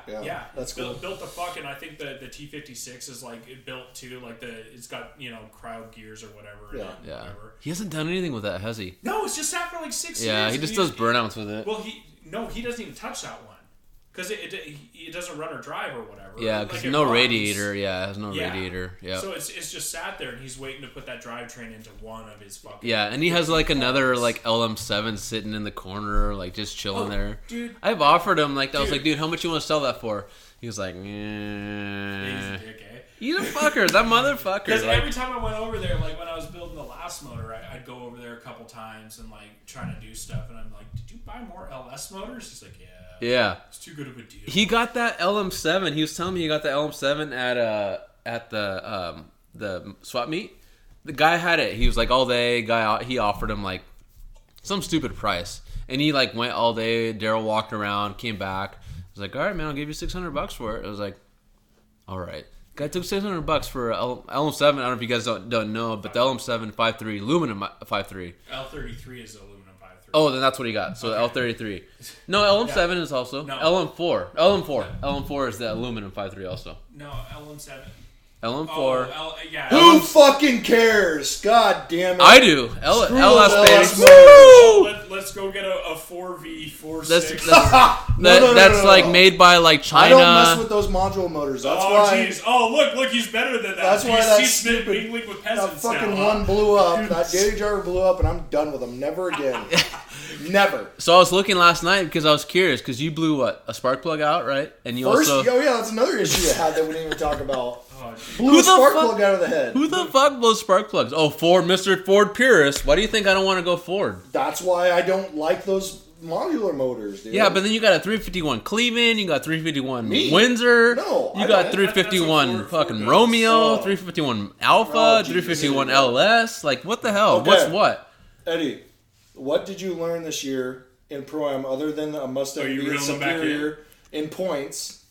That's cool. Built the fuck, and I think the T56 is like it built too. Like it's got crowd gears or whatever. Yeah. Whatever. He hasn't done anything with that, has he? No, it's just sat for like 6 years. Yeah, he just does burnouts with it. Well, he doesn't even touch that one Because it doesn't run or drive or whatever. Yeah, because no radiator. Yeah, it has no radiator. Yeah. So it's just sat there, and he's waiting to put that drivetrain into one of his fucking. Yeah, and he has like another like LM7 sitting in the corner, like just chilling there. Dude, I've offered him I was like, dude, how much you want to sell that for? He was like, he's a dick, eh? You the fucker, that motherfucker. Because every time I went over there, like when I was building the last motor, I'd go over there a couple times and like trying to do stuff, and I'm like, did you buy more LS motors? He's like, yeah. Yeah. It's too good of a deal. He got that LM7. He was telling me he got the LM7 at the swap meet. The guy had it. He was like all day. He offered him like some stupid price, and he like went all day. Daryl walked around, came back. I was like, all right, man, I'll give you $600 for it. I was like, all right. Guy took $600 for LM7. I don't know if you guys don't know, but the LM7 5.3 aluminum 5.3. L33 is aluminum 5.3. Oh, then that's what he got. So okay. L33. No, LM7 is also LM4. LM4 is the aluminum 5.3 also. No, LM7. LM4. Yeah. Who fucking cares? God damn it. I do. LS baby. Woo! Let's go get a 4V46. That's like made by like China. I don't mess with those module motors. That's why. Jeez. Oh, look, he's better than that. That's why that stupid with peasants that fucking now, one blew up. That Gator Driver blew up, and I'm done with them. Never again. Never. So I was looking last night because I was curious because you blew a spark plug out, right? And you also. Oh yeah, that's another issue I had that we didn't even talk about. Blew a spark plug out of the head. Who the fuck blows spark plugs? Oh, Mr. Ford purist. Why do you think I don't want to go Ford? That's why I don't like those modular motors, dude. Yeah, but then you got a 351 Cleveland, you got 351 Windsor, No, you got 351 fucking Romeo, 351 Alpha, 351 LS. Like, what the hell? Okay. What's what? Eddie, what did you learn this year in Pro-Am other than a Mustang being superior in points?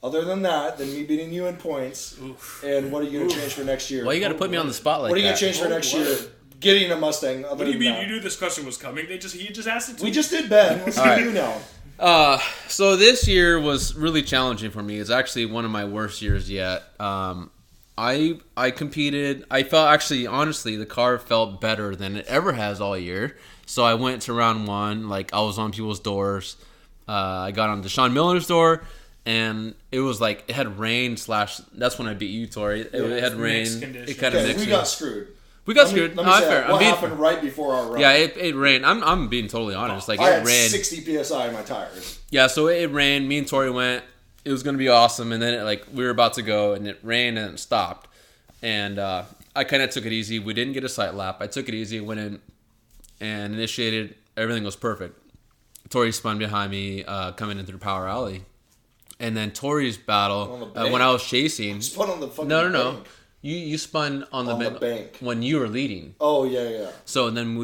Other than that, than me beating you in points, and what are you going to change for next year? Well, you got to put me on the spot like that. What are you going to change for next year? Getting a Mustang. What do you mean? You knew this question was coming. He just asked it to We just did, Ben. Let's do you now. So this year was really challenging for me. It's actually one of my worst years yet. I competed. I felt actually, honestly, the car felt better than it ever has all year. So I went to round one. Like, I was on people's doors. I got on Deshaun Miller's door. And it was like, it had rain / that's when I beat you, Tori. It had rain. It kind of mixed. We got screwed. Let me fair. What happened right before our run? Yeah, it rained. I'm being totally honest. Like, I it had rained. 60 PSI in my tires. Yeah, so it rained. Me and Tori went. It was going to be awesome. And then we were about to go, and it rained and it stopped. And I kind of took it easy. We didn't get a sight lap. I took it easy, went in and initiated. Everything was perfect. Tori spun behind me coming in through Power Alley. And then Tori's battle, when I was chasing... Spun on the fucking No. You spun on the bank when you were leading. Oh, yeah. So and then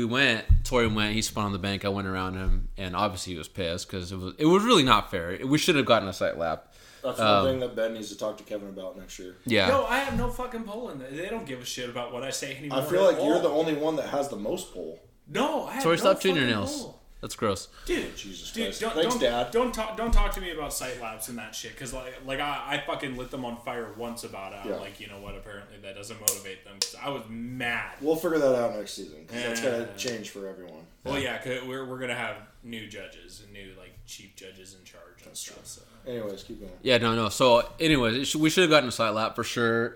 Tori went, he spun on the bank, I went around him, and obviously he was pissed because it was really not fair. We should have gotten a sight lap. That's one thing that Ben needs to talk to Kevin about next year. Yeah. No, I have no fucking pull in there. They don't give a shit about what I say anymore. I feel like you're the only one that has the most pull. No, I have Tori, no stop chewing your fucking nails. pull. That's gross. Dude, Jesus Christ. Thanks, Dad. Don't talk to me about sight laps and that shit, because I fucking lit them on fire once about it. I'm like, you know what? Apparently that doesn't motivate them. Cause I was mad. We'll figure that out next season. Cause that's gonna change for everyone. Well, yeah, cause we're gonna have new judges and new cheap judges in charge. That's true. So. Anyways, keep going. Yeah, no. So, anyways, we should have gotten a sight lap for sure.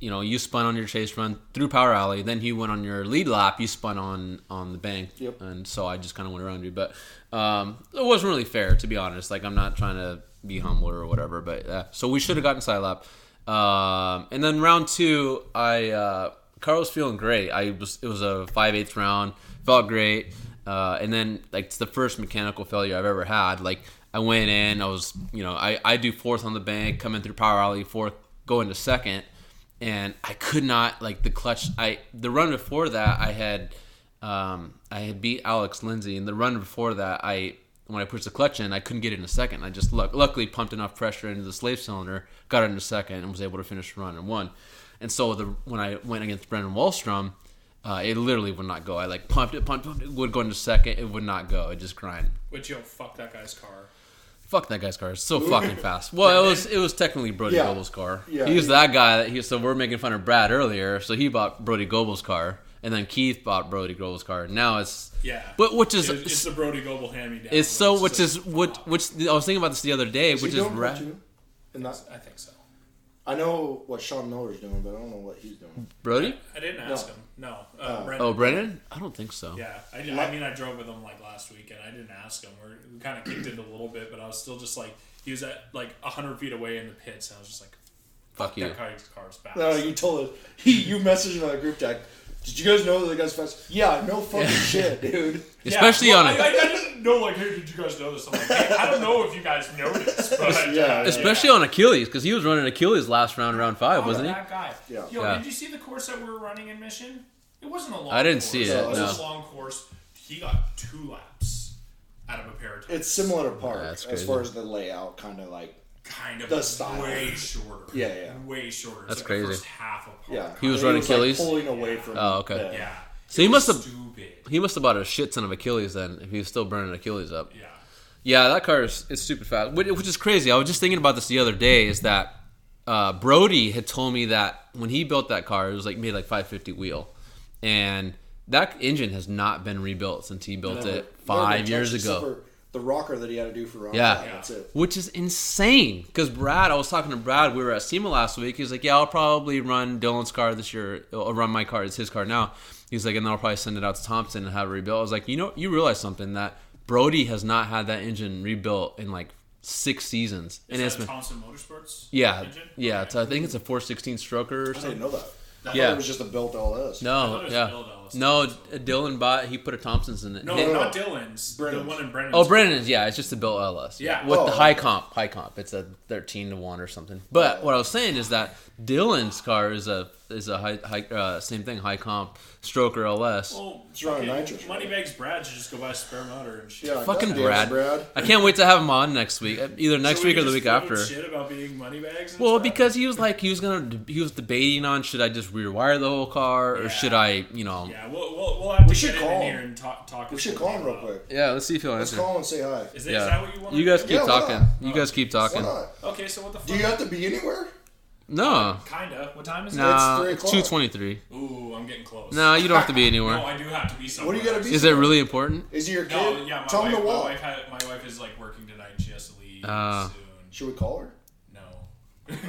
You spun on your chase run through Power Alley. Then you went on your lead lap. You spun on the bank. Yep. And so I just kind of went around you. But it wasn't really fair, to be honest. Like, I'm not trying to be humble or whatever. But so we should have gotten sight lap. And then round two, Carl was feeling great. It was a 5/8 round. Felt great. And then it's the first mechanical failure I've ever had. I went in. I was I do fourth on the bank, coming through Power Alley, fourth, going to second. And I could not the clutch. The run before that I had beat Alex Lindsay, and the run before that when I pushed the clutch in, I couldn't get it in a second. I just luckily pumped enough pressure into the slave cylinder, got it in a second, and was able to finish the run and won. And so when I went against Brendan Wallstrom, it literally would not go. I pumped it, would go into second, it would not go. It just grinded. Which fuck that guy's car. Fuck that guy's car. It's so fucking fast. Well, it was technically Brody Goble's car. Yeah. He's that guy so we're making fun of Brad earlier. So he bought Brody Goble's car, and then Keith bought Brody Goble's car. Now it's but it's the Brody Goble hand me down. It's so which I was thinking about this the other day, which is I think so. I know what Sean Miller's doing, but I don't know what he's doing. Brody? I didn't ask him. No. Brendan? I don't think so. Yeah. I drove with him like last week, and I didn't ask him. We kind of kicked it a little bit, but I was still just like, he was at like 100 feet away in the pits, and I was just like, fuck you. That car's fast. No, you told us. You messaged him on the group chat. Did you guys know that the guy's fast? Yeah, no fucking shit, dude. Especially on I didn't know, like, hey, did you guys know this? I'm like, hey, I don't know if you guys noticed, but... Especially on Achilles, because he was running Achilles last round 5, wasn't he? That guy. Yeah. Yo, did you see the course that we were running in Mission? It wasn't a long course. I didn't see it, It was a long course. He got 2 laps out of a pair of tires. It's similar to Park, that's as far as the layout, kind of the style. Way shorter. Yeah. Way shorter. That's like crazy. The first half of Park. Yeah. He was running Achilles? Like pulling away from... Oh, okay. Yeah. So he must have bought a shit ton of Achilles then, if he was still burning Achilles up. Yeah. Yeah, that car is stupid fast, which is crazy. I was just thinking about this the other day, is that Brody had told me that when he built that car, it was like made like 550 wheel. And that engine has not been rebuilt since he built it 5 years ago. The rocker that he had to do for round five, that's it. Which is insane. Because I was talking to Brad, we were at SEMA last week. He's like, yeah, I'll probably run Dylan's car this year. I'll run my car. It's his car now. He's like, and then I'll probably send it out to Thompson and have it rebuilt. I was like, you realize something, that Brody has not had that engine rebuilt in like 6 seasons. Is that Thompson Motorsports engine? Okay. Yeah. I think it's a 416 stroker or something. I didn't know that. I thought it was just a built LS. No, No, Dylan Dylan put a Thompson's in it. No, not Dylan's. The one in Brennan's. Oh, Brennan's, yeah. It's just a built LS. Yeah. With the high comp. It's a 13-1 or something. But what I was saying is that Dylan's car is a high same thing, high comp stroker LS. Well, it's running nitrous. Moneybags Brad should just go buy a spare motor and shit. Yeah, fucking Brad. I can't wait to have him on next week. Either next week or the week after. Shit about being Moneybags. Well, because he was debating on, should I just rewire the whole car or should I, Yeah, we'll have to get in here and talk. We should call him real quick. Yeah, let's see if he'll answer. Let's call him and say hi. Is that what you want? You guys keep talking. Why You guys keep talking. Why not? Okay, so what the fuck? Do you have to be anywhere? No. Kinda. What time is it? Nah, It's it's 2:23. Ooh, I'm getting close. No, you don't have to be anywhere. No, I do have to be somewhere. What do you gotta be? Is it really important? Is he your kid? No, yeah, Tell him to walk. my wife is like working tonight and she has to leave soon. Should we call her? No.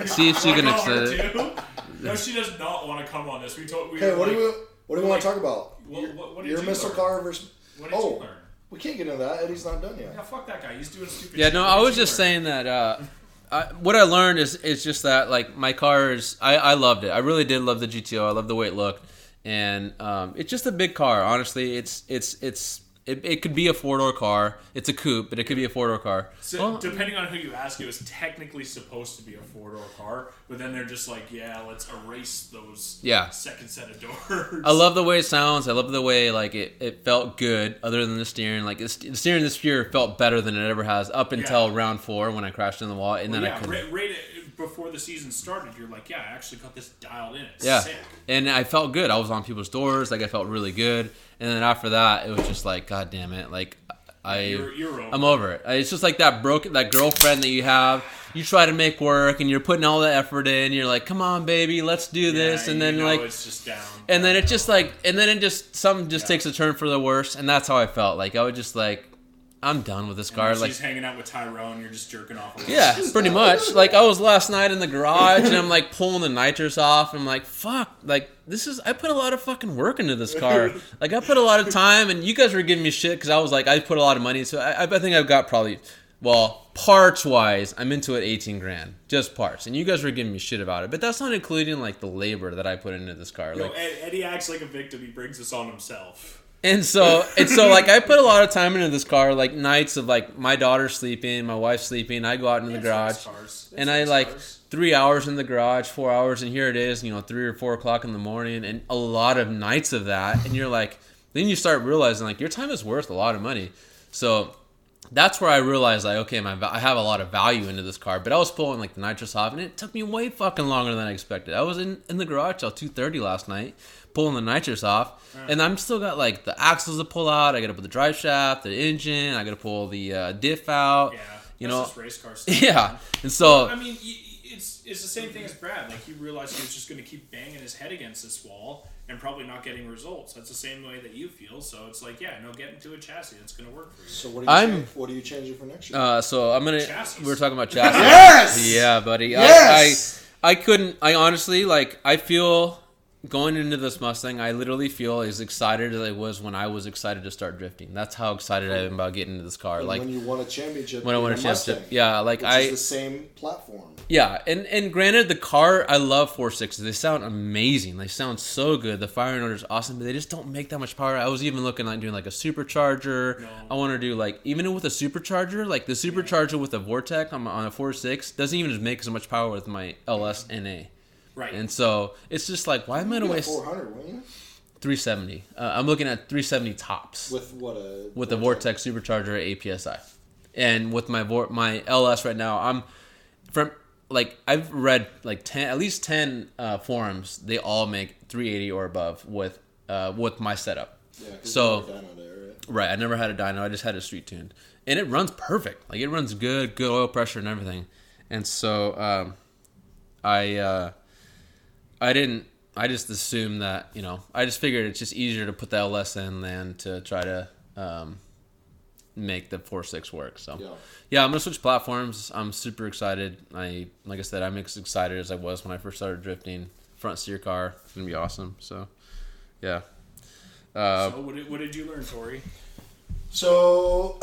See if she can accept it. No, she does not want to come on this. Okay, what do we want to talk about? What did your you missile learn? car versus... What did you learn? We can't get into that. Eddie's not done yet. Yeah, fuck that guy. He's doing stupid Yeah, shit. no, What I did was you just learn? saying that what I learned is just that, like, my cars, I loved it. I really did love the GTO. I love the way it looked. And it's just a big car, honestly. It could be a 4-door car. It's a coupe, but it could be a 4-door car. So, depending on who you ask, it was technically supposed to be a 4-door car, but then they're just like, yeah, let's erase those second set of doors. I love the way it sounds. I love the way, like, it felt good, other than the steering. Like, the steering this year felt better than it ever has up until round 4 when I crashed in the wall. And then I couldn't. Right before the season started, you're like, yeah, I actually got this dialed in. It's sick. And I felt good. I was on people's doors. Like, I felt really good. And then after that, it was just like, God damn it. Like, I'm over it. It's just like that girlfriend that you have. You try to make work, and you're putting all the effort in. You're like, come on, baby, let's do this. And then it's just down. And then it just like, something just takes a turn for the worse. And that's how I felt. Like, I was just like, I'm done with this car. She's like, hanging out with Tyrone. You're just jerking off. Yeah, pretty much. Like, I was last night in the garage, and I'm like pulling the nitrous off. And I'm like, fuck. Like, I put a lot of fucking work into this car. Like, I put a lot of time, and you guys were giving me shit because I was like, I put a lot of money. So I think I've got probably, parts wise, I'm into it 18 grand, just parts. And you guys were giving me shit about it, but that's not including like the labor that I put into this car. Like, Eddie acts like a victim. He brings this on himself. And so like, I put a lot of time into this car, like nights of like my daughter's sleeping, my wife's sleeping, I go out in the garage, and I like 3 hours in the garage, 4 hours, and here it is, 3 or 4 o'clock in the morning, and a lot of nights of that, and you're like, then you start realizing like your time is worth a lot of money. So that's where I realized like, okay, I have a lot of value into this car, but I was pulling like the nitrous off, and it took me way fucking longer than I expected. I was in the garage till 2:30 last night, pulling the nitrous off, and I'm still got like the axles to pull out. I got to put the drive shaft, the engine. I got to pull the diff out. Yeah, that's just race car stuff. Yeah, and so I mean, it's the same thing as Brad. Like, he realized he was just going to keep banging his head against this wall and probably not getting results. That's the same way that you feel. So it's like, get into a chassis that's going to work for you. So what are you changing for next year? So I'm gonna. Chassis. We were talking about chassis. Yes. Yeah, buddy. Yes. I couldn't. I honestly I feel. Going into this Mustang, I literally feel as excited as I was when I was excited to start drifting. That's how excited I am about getting into this car. And like when you won a championship. When I won a championship, Mustang, yeah. Like which is the same platform. Yeah, and granted, the car, I love 4.6s. They sound amazing. They sound so good. The firing order is awesome, but they just don't make that much power. I was even looking like doing like a supercharger. No. I want to do like even with a supercharger, like the supercharger with a Vortec on a 4.6 doesn't even make as much power with my LS NA. Right. And so it's just like, why am I going to waste 400? Wouldn't you? 370? I'm looking at 370 tops. With what a with the Vortec supercharger at APSI, and with my LS right now, I'm from like I've read like at least 10 forums. They all make 380 or above with my setup. Yeah. So you never dyno there, right, I never had a dyno. I just had it street tuned, and it runs perfect. Like it runs good oil pressure and everything. And so I just assumed that, I just figured it's just easier to put the LS in than to try to make the 4.6 work. So, yeah, I'm going to switch platforms. I'm super excited. Like I said, I'm as excited as I was when I first started drifting. Front steer car. It's going to be awesome. So, yeah. So what did you learn, Tory? So,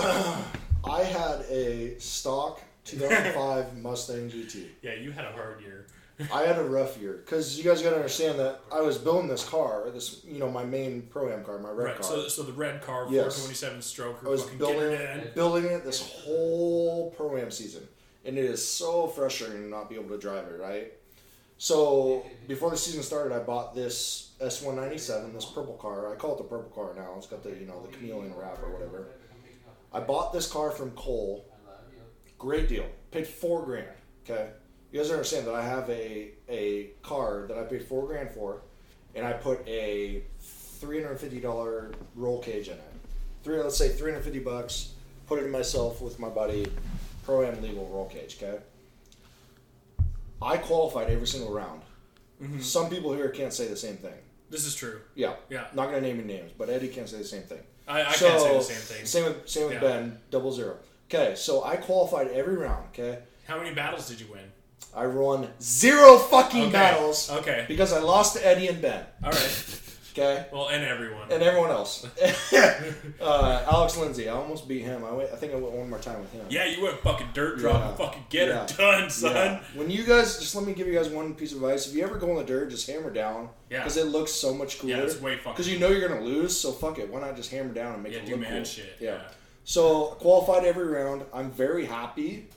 I had a stock 2005 Mustang GT. Yeah, you had a hard year. I had a rough year because you guys got to understand that I was building this car, my main Pro-Am car, my red car. So the red car, yes. 427 stroker. I was building it this whole Pro-Am season, and it is so frustrating to not be able to drive it, right? So before the season started, I bought this S197, this purple car. I call it the purple car now. It's got the the chameleon wrap or whatever. I bought this car from Cole. Great deal. Paid $4,000. Okay. You guys understand that I have a car that I paid $4,000 for, and I put a $350 roll cage in it. Let's say $350. Put it in myself with my buddy, Pro-Am legal roll cage. Okay. I qualified every single round. Mm-hmm. Some people here can't say the same thing. This is true. Yeah. Yeah. Not gonna name any names, but Eddie can't say the same thing. I can't say the same thing. Same with Ben. 00. Okay. So I qualified every round. Okay. How many battles did you win? I won 0 fucking battles. Okay. Because I lost to Eddie and Ben. All right. Okay. Well, and everyone. And everyone else. Alex Lindsay. I almost beat him. I think I went one more time with him. Yeah, you went fucking dirt drop and fucking get her done, son. Yeah. When you guys, just let me give you guys one piece of advice. If you ever go in the dirt, just hammer down. Yeah. Because it looks so much cooler. Yeah, it's way fucking because you know you're going to lose, so fuck it. Why not just hammer down and make it look do man cool? Shit. Yeah. So, qualified every round. I'm very happy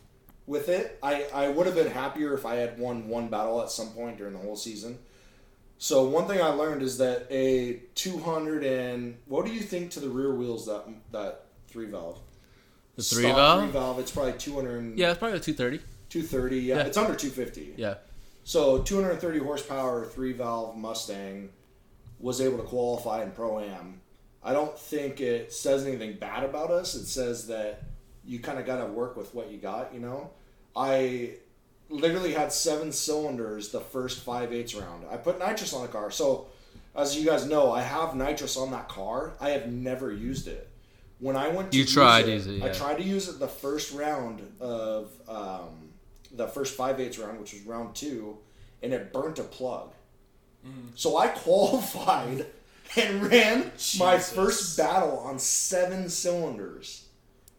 with it. I would have been happier if I had won one battle at some point during the whole season. So one thing I learned is that a 200 and what do you think to the rear wheels that 3-valve? The 3-valve? 3-valve, it's probably 200. Yeah, it's probably a 230. 230, yeah. It's under 250. Yeah. So 230 horsepower 3-valve Mustang was able to qualify in Pro-Am. I don't think it says anything bad about us. It says that you kind of got to work with what you got, I literally had 7 cylinders the first 5/8 round. I put nitrous on the car. So, as you guys know, I have nitrous on that car. I have never used it. When I went to use it, I tried to use it the first round of the first 5/8 round, which was round 2, and it burnt a plug. So I qualified and ran my first battle on 7 cylinders.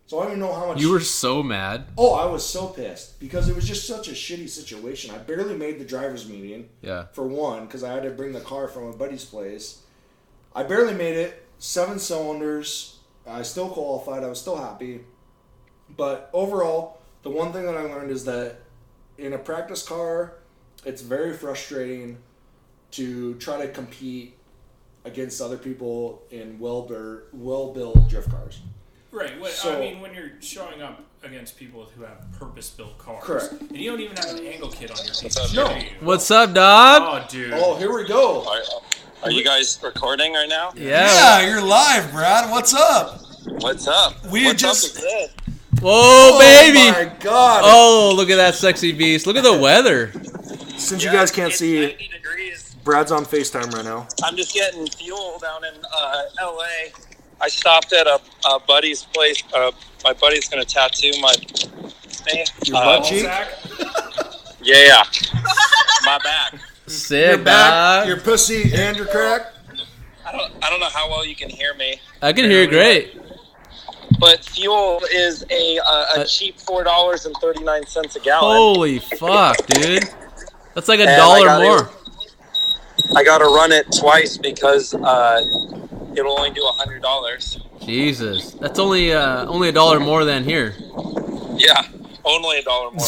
So I don't even know how much... You were so mad. Oh, I was so pissed. Because it was just such a shitty situation. I barely made the driver's meeting. Yeah. For one, because I had to bring the car from a buddy's place. I barely made it. 7 cylinders. I still qualified. I was still happy. But overall, the one thing that I learned is that in a practice car, it's very frustrating to try to compete against other people in well-built drift cars. Right. I mean, when you're showing up against people who have purpose-built cars. Correct. And you don't even have an angle kit on your piece. No. What's up, dog? Oh, dude. Oh, here we go. Are you guys recording right now? Yeah, you're live, Brad. What's up? What's up? We What's just up with Whoa, baby! Oh, my God. Oh, look at that sexy beast. Look at the weather. Since you guys can't it's see, 90 degrees. Brad's on FaceTime right now. I'm just getting fuel down in L.A. I stopped at a buddy's place. My buddy's going to tattoo my thing. Your butt cheek? Yeah. My back. Sick, Your back, dog. your pussy, and your crack? I don't know how well you can hear me. I can hear you great. But fuel is a cheap $4.39 a gallon. Holy fuck, dude. That's like And $1 more. I got to run it twice because it'll only do $100. Jesus. That's only $1 more than here. Yeah, only $1 more.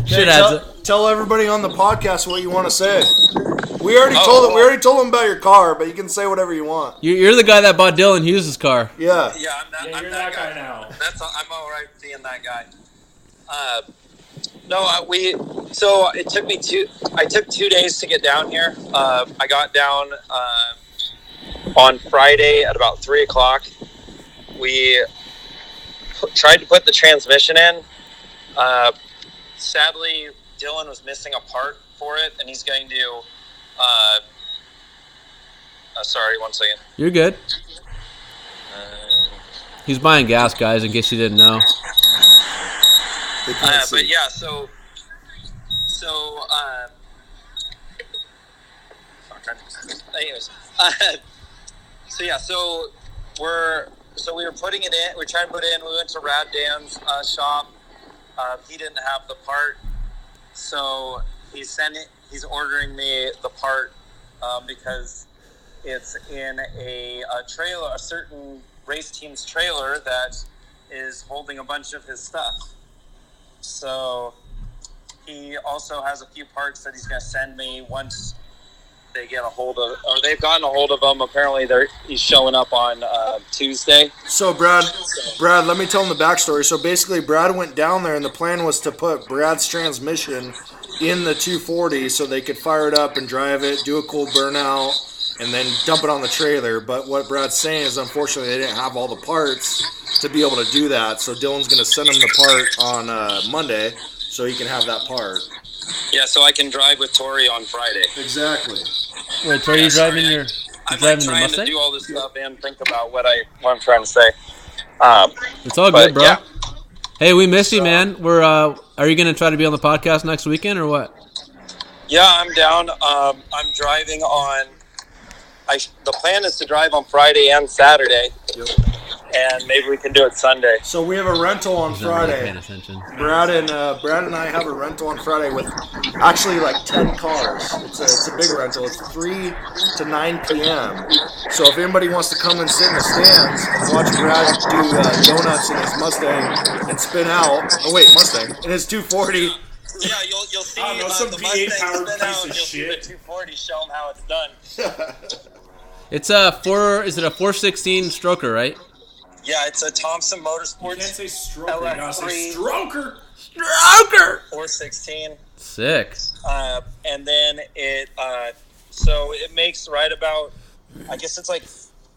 Shit adds up. Tell everybody on the podcast what you want to say. We already told them about your car, but you can say whatever you want. You're the guy that bought Dylan Hughes' car. Yeah. Yeah, I'm you're that guy now. I'm all right being that guy. So it took me I took 2 days to get down here. I got down on Friday at about 3 o'clock. We tried to put the transmission in. Sadly, Dylan was missing a part for it, and he's going to. Sorry, 1 second. You're good. He's buying gas, guys, in case you didn't know. But yeah, so anyways, we were putting it in. We were trying to put it in. We went to Rad Dan's shop. He didn't have the part, so he's ordering me the part because it's in a trailer, a certain race team's trailer that is holding a bunch of his stuff. So he also has a few parts that he's going to send me once they get a hold of, or they've gotten a hold of him. Apparently he's showing up on Tuesday. So Brad, let me tell him the backstory. So basically, Brad went down there, and the plan was to put Brad's transmission in the 240 so they could fire it up and drive it, do a cold burnout, and then dump it on the trailer. But what Brad's saying is, unfortunately, they didn't have all the parts to be able to do that. So Dylan's going to send him the part on Monday so he can have that part. Yeah, so I can drive with Tory on Friday. Exactly. Wait, Tori, you driving your I'm driving the trying Mustang? to do all this stuff and think about what I'm trying to say. It's all good, bro. Yeah. Hey, we miss you, man. We're are you gonna try to be on the podcast next weekend or what? Yeah, I'm down. I'm driving on. The plan is to drive on Friday and Saturday, and maybe we can do it Sunday. So we have a rental on He's not really Friday. paying attention. Brad and I have a rental on Friday with actually like 10 cars. It's a big rental. It's 3 to 9 p.m. So if anybody wants to come and sit in the stands and watch Brad do donuts in his Mustang and spin out, Mustang, in his 240. Yeah, you'll see I don't know, some the V8 Mustang powered spin piece out, of and you'll see the shit. 240 show them how it's done. It's is it a 416 stroker, right? Yeah, it's a Thompson You can't Motorsports say stroker. You gotta say stroker. Stroker. 416. Sick. And then so it makes right about, I guess it's like,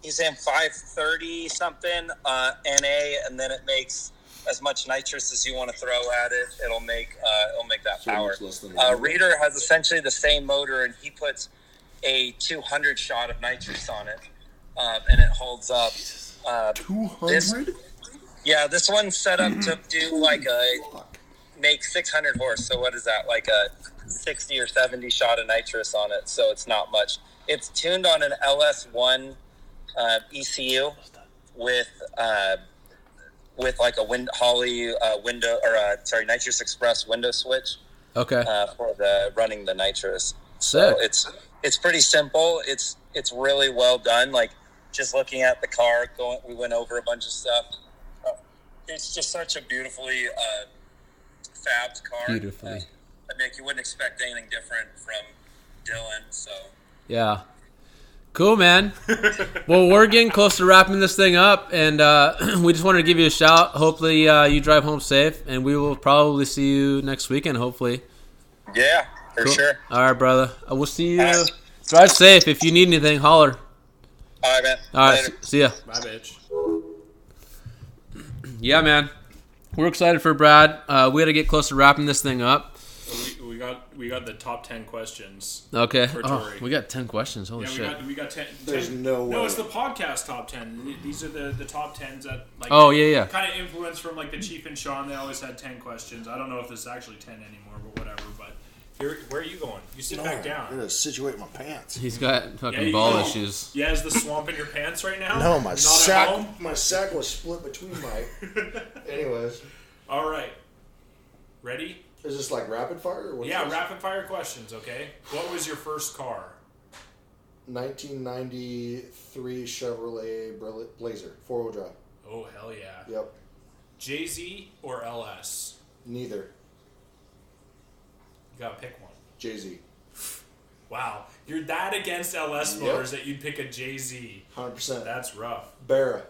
he's saying 530 something NA, and then it makes as much nitrous as you want to throw at it. It'll make that power. Reader has essentially the same motor, and he puts a 200 shot of nitrous on it, and it holds up. 200? This one's set up to do make 600 horse. So what is that? Like a 60 or 70 shot of nitrous on it. So it's not much. It's tuned on an LS1 ECU with like a Holly window Nitrous Express window switch. Okay. For running the nitrous. Sick. So it's pretty simple. It's really well done. Like, just looking at the car, we went over a bunch of stuff. It's just such a beautifully fabbed car. Beautifully. I mean, you wouldn't expect anything different from Dylan. So Yeah. Cool, man. Well, we're getting close to wrapping this thing up, and we just wanted to give you a shout. Hopefully you drive home safe, and we will probably see you next weekend, hopefully. yeah, for Cool. sure. All right, brother. We'll see you. All right. Drive safe. If you need anything, holler. All right, man. All right, Later. see ya. Bye, bitch. Yeah, man. We're excited for Brad. We had to get close to wrapping this thing up. We got the top 10 questions. Okay. For Oh, Tory. we got 10 questions. Holy shit. We got 10. There's no way. No, it's the podcast top 10. These are the top 10s that yeah. kind of influence from like the Chief and Sean. They always had 10 questions. I don't know if this is actually 10 anymore, but whatever. But where are you going? You sit back down. I'm gonna situate my pants. He's got fucking ball issues. Yeah, is the swamp in your pants right now? No, my Not sack. At home? My sack was split between my. Anyways. All right. Ready? Is this like rapid fire? Or what's this? Rapid fire questions. Okay. What was your first car? 1993 Chevrolet Blazer, 4-wheel drive. Oh hell yeah. Yep. Jay-Z or LS? Neither. You gotta pick one. Jay-Z. Wow, you're that against LS motors that you'd pick a Jay-Z. 100%. That's rough. Barra.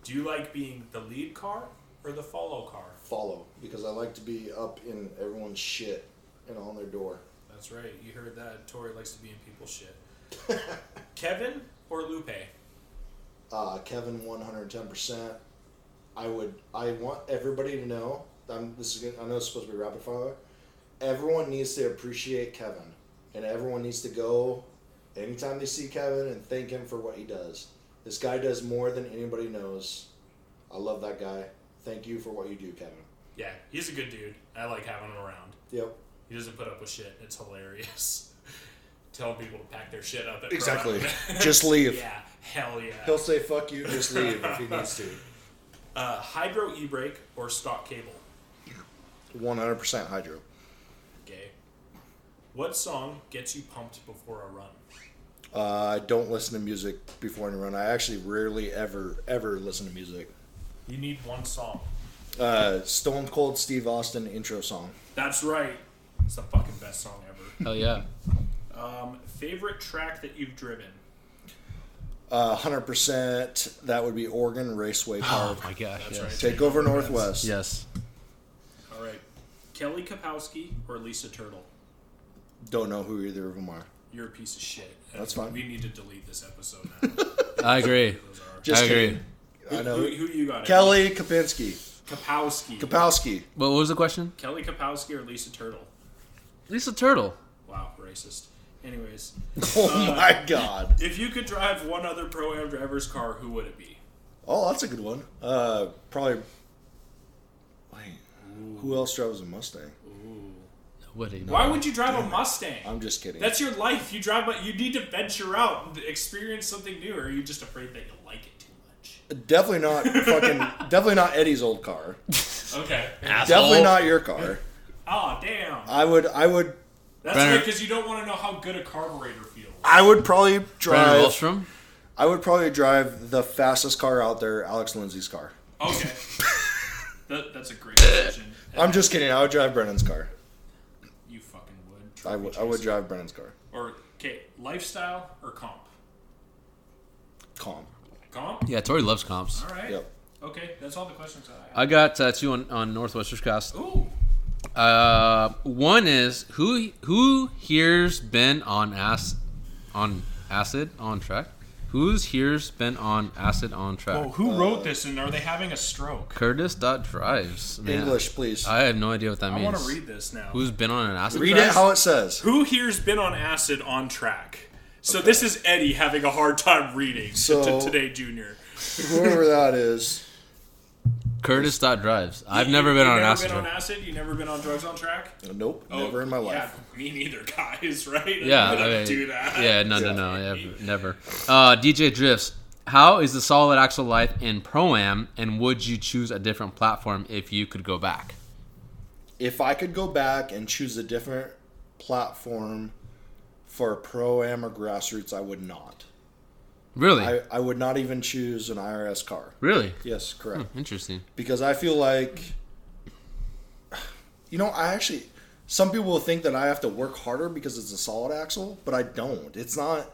Do you like being the lead car or the follow car? Follow, because I like to be up in everyone's shit and on their door. That's right. You heard that. Tori likes to be in people's shit. Kevin or Lupe? Kevin, 110%. I want everybody to know. I know it's supposed to be rapid fire. Everyone needs to appreciate Kevin, and everyone needs to go anytime they see Kevin and thank him for what he does. This guy does more than anybody knows. I love that guy. Thank you for what you do, Kevin. Yeah, he's a good dude. I like having him around. Yep. He doesn't put up with shit. It's hilarious. Telling people to pack their shit up at Exactly. Pro. Just leave. Yeah, hell yeah. He'll say fuck you, just leave if he needs to. Hydro e-brake or stock cable? 100% hydro. Okay. What song gets you pumped before a run? I don't listen to music before I run. I actually rarely ever listen to music. You need one song. Stone Cold Steve Austin intro song. That's right. It's the fucking best song ever. Hell yeah. Favorite track that you've driven? 100%. That would be Oregon Raceway Park. Oh my gosh. That's Yes. right. Take over Northwest. Yes. All right. Kelly Kapowski or Lisa Turtle? Don't know who either of them are. You're a piece of shit. That's fine. We need to delete this episode now. I agree. Those are. Just I agree. kidding. I know. Who you got? Kelly Kapinski. Kapowski. Kapowski. What was the question? Kelly Kapowski or Lisa Turtle? Lisa Turtle. Wow, racist. Anyways. Oh my God. If you could drive one other Pro-Am driver's car, who would it be? Oh, that's a good one. Probably. Wait. Who else drives a Mustang? Why would you drive a Mustang? I'm just kidding. That's your life. You drive, but you need to venture out and experience something new. Or are you just afraid that you'll like it too much? Definitely not Eddie's old car. Okay. Definitely not your car. Oh damn. I would. That's Brenner. right, because you don't want to know how good a carburetor feels. I would probably Brenner drive. Wallstrom? I would probably drive the fastest car out there, Alex Lindsay's car. Okay. That's a great decision. I'm just kidding. I would drive Brennan's car. You fucking would. I would drive Brennan's car. Or okay, lifestyle or comp? Calm. Comp. Yeah, Tori loves comps. All right. Yep. Okay, that's all the questions I have. I got two on Northwestern Cast. Ooh. One is who here's been on acid on track? Who's here's been on acid on track? Oh, who wrote this, and are they having a stroke? Curtis.drives. Man, English, please. I have no idea what that means. I want to read this now. Who's been on an acid Read track? it how it says. Who here's been on acid on track? So this is Eddie having a hard time reading So- today, Junior. Whoever that is. Curtis.drives. I've never been on an acid You've never been track. on acid? You never been on drugs on track? Nope. Never in my life. Yeah, me neither, guys. Right? Yeah, I I mean, do that. Yeah, no, never. DJ Drifts. How is the solid axle life in Pro-Am, and would you choose a different platform if you could go back? If I could go back and choose a different platform for Pro-Am or Grassroots, I would not. Really? I would not even choose an IRS car. Really? Yes, correct. Interesting. Because I feel like, some people will think that I have to work harder because it's a solid axle, but I don't. It's not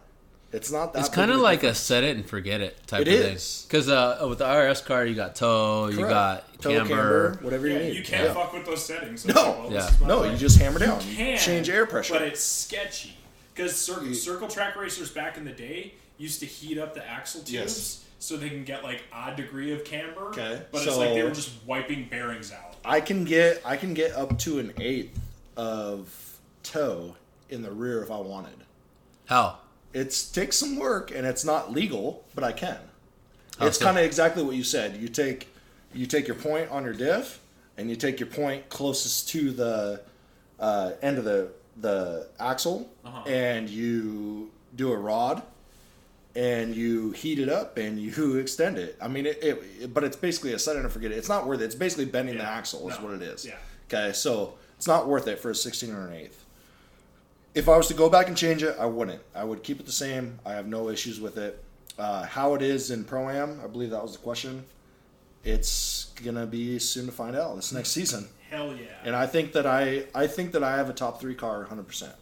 that. It's kind of like a set it and forget it type It of thing. is. Because with the IRS car, you got tow, you got Toe, camber. whatever you Yeah, need. you can't fuck with those settings. No. Well, this Yeah. is my No, life. you just hammer down. You You can, change air pressure. but it's sketchy. Because circle track racers back in the day used to heat up the axle tubes. Yes. so they can get like a degree of camber. Okay, but it's like they were just wiping bearings out. I can get up to an 1/8 of toe in the rear if I wanted. How? It takes some work and it's not legal, but I can. It's Okay. kind of exactly what you said. You take your point on your diff, and you take your point closest to the end of the axle, and you do a rod, and you heat it up, and you extend it. I mean, but it's basically a set and forget it. It's not worth it. It's basically bending the axle is what it is. Yeah. Okay, so it's not worth it for a 16 or an 1/8. If I was to go back and change it, I wouldn't. I would keep it the same. I have no issues with it. How it is in Pro-Am, I believe that was the question. It's gonna be soon to find out this next season. Hell yeah! And I think that I have a top 3 car 100%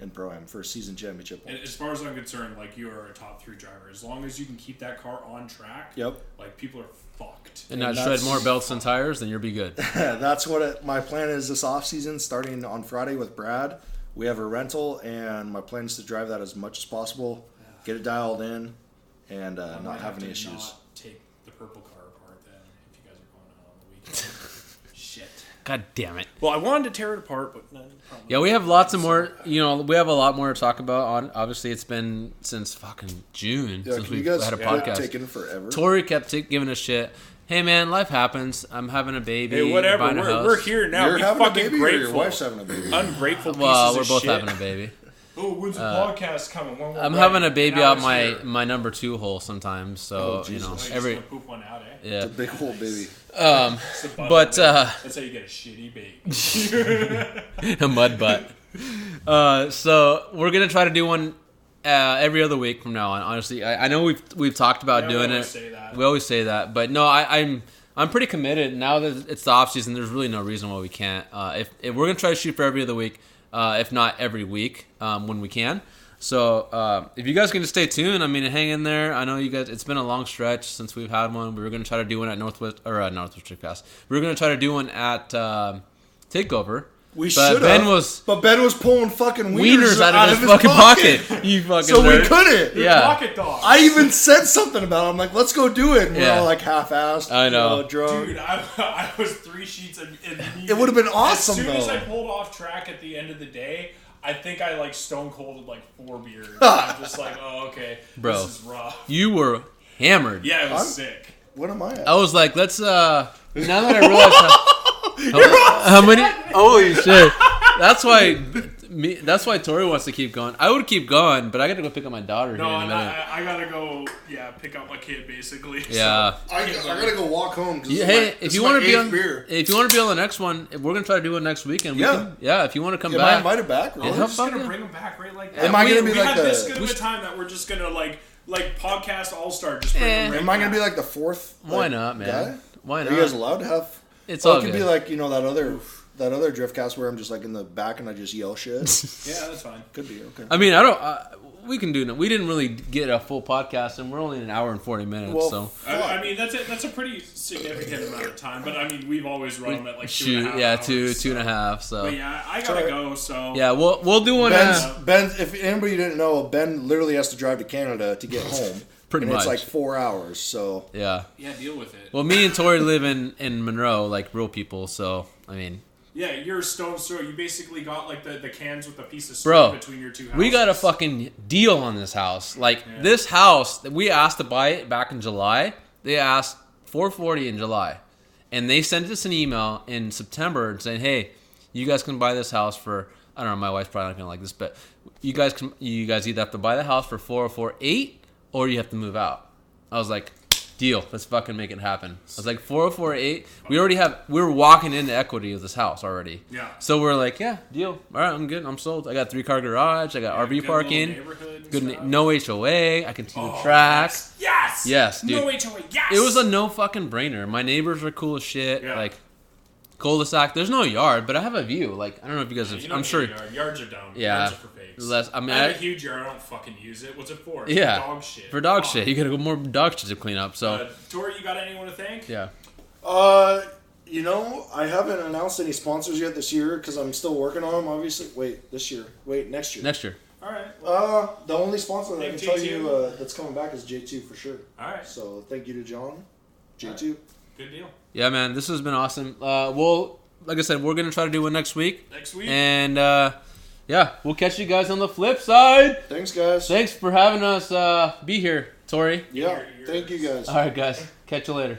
in Pro-Am for a season championship. And as far as I'm concerned, like you are a top 3 driver. As long as you can keep that car on track, Yep. like people are fucked. And not shred more belts than tires, then you'll be good. That's what my plan is this off season, starting on Friday with Brad. We have a rental, and my plan is to drive that as much as possible, get it dialed in, and not have any issues. Not take the purple car apart then if you guys are going out on the weekend. Shit. God damn it. Well, I wanted to tear it apart, but no. Yeah, we have lots of more. We have a lot more to talk about. On obviously, it's been since fucking June since you we've guys had a quit podcast. taking forever. Tori kept giving us shit. Hey man, life happens. I'm having a baby. Hey, whatever. buying a house. We're here now. You're Be having a fucking baby, grateful. or your wife's having a baby? Ungrateful pieces Well, we're of both shit. having a baby. Oh, when's the podcast coming? When we're I'm ready? having a baby Now out it's my here. number 2 hole sometimes. So Jesus. Oh, you're every just gonna poop one out, eh? yeah. It's a big hole, baby. It's the butt But of it. That's how you get a shitty baby. a mud butt. So we're gonna try to do one every other week from now on. Honestly, I know we've talked about Yeah, we doing always it. say that. We always say that, but no, I'm pretty committed now that it's the off season. There's really no reason why we can't. If we're gonna try to shoot for every other week, if not every week, when we can. So if you guys can just stay tuned, I mean, hang in there. I know you guys. It's been a long stretch since we've had one. We were gonna try to do one at Northwest Trick Pass. We were gonna try to do one at Takeover. We But should Ben have. was But Ben was pulling fucking wieners out of his fucking pocket. You fucking So nerd. we couldn't. Yeah. Pocket dog. I even said something about it. I'm like, let's go do it. And we're Yeah. all like half-assed. I know. Drunk. Dude, I was 3 sheets in It would have been awesome, As soon as though. I pulled off track at the end of the day, I think I like stone colded like 4 beers. I'm just like, oh, okay. Bro. This is rough. You were hammered. Yeah, it was I'm- sick. What am I at? I was like, let's now that I realize how many holy shit. That's why Tori wants to keep going. I would keep going, but I gotta go pick up my daughter No, here in a minute. I gotta go, pick up my kid basically. Yeah. I gotta go walk home. 'cause If you want to be on, beer. if you want to be on the next one, we're gonna try to do it next weekend. Yeah. If you want to come Am I back, invited back? Really? Yeah. We're just Fuck gonna yeah. bring them back right like that. Am I gonna be we like had the- this good of a time that we're just gonna like podcast all-star just bring them right Am I gonna back. be like the fourth? Why like, not, man? Guy? Why Are not? you guys allowed to have? It's Oh, all it could good. be like that other driftcast where I'm just like in the back and I just yell shit. Yeah, that's fine. Could be okay. I mean, we can do. We didn't really get a full podcast, and we're only an hour and 40 minutes. Well, so I mean, that's a pretty significant amount of time, but I mean, we've always run them at like 2.5 hours. two and a half. So But yeah, I gotta go, so. yeah, we'll do one. Ben's. If anybody didn't know, Ben literally has to drive to Canada to get home. Pretty and much. It's like 4 hours. So Yeah. Yeah, deal with it. Well, me and Tori live in Monroe, like real people. So I mean, Yeah, you're a stone's throw. You basically got like the cans with a piece of Bro, string between your two houses. we got a fucking deal on this house. Like this house that we asked to buy it back in July. They asked $440 in July, and they sent us an email in September saying, "Hey, you guys can buy this house for I don't know. My wife's probably not gonna like this, but you guys either have to buy the house for $404.8 or you have to move out." I was like, deal. Let's fucking make it happen. I was like, $404.8. We were walking into equity of this house already. Yeah. So we're like, yeah, deal. All right, I'm good. I'm sold. I got 3-car garage. I got RV good parking. little neighborhood and Good. stuff. No HOA. I can see the Oh, track. Yes! Yes, dude. No HOA, yes! It was a no fucking brainer. My neighbors are cool as shit. Yeah. Like, cul-de-sac. There's no yard, but I have a view. Like, I don't know if you guys have. You don't I'm need sure. a yard. Yards are dumb. Yeah. Yards are for fakes. I mean, I have a huge yard. I don't fucking use it. What's it for? It's yeah. For dog shit. For dog Fuck. shit. You gotta go more dog shit to clean up. So, Tori, you got anyone to thank? yeah. I haven't announced any sponsors yet this year because I'm still working on them. Obviously, next year. Next year. All right. The only sponsor that I can tell J2. you that's coming back is J2 for sure. All right. So thank you to John, J2. Right. Good deal. Yeah, man, this has been awesome. We'll, like I said, we're gonna try to do one next week. And yeah, we'll catch you guys on the flip side. Thanks, guys. Thanks for having us be here, Tori. Yeah, thank you, guys. All right, guys. Catch you later.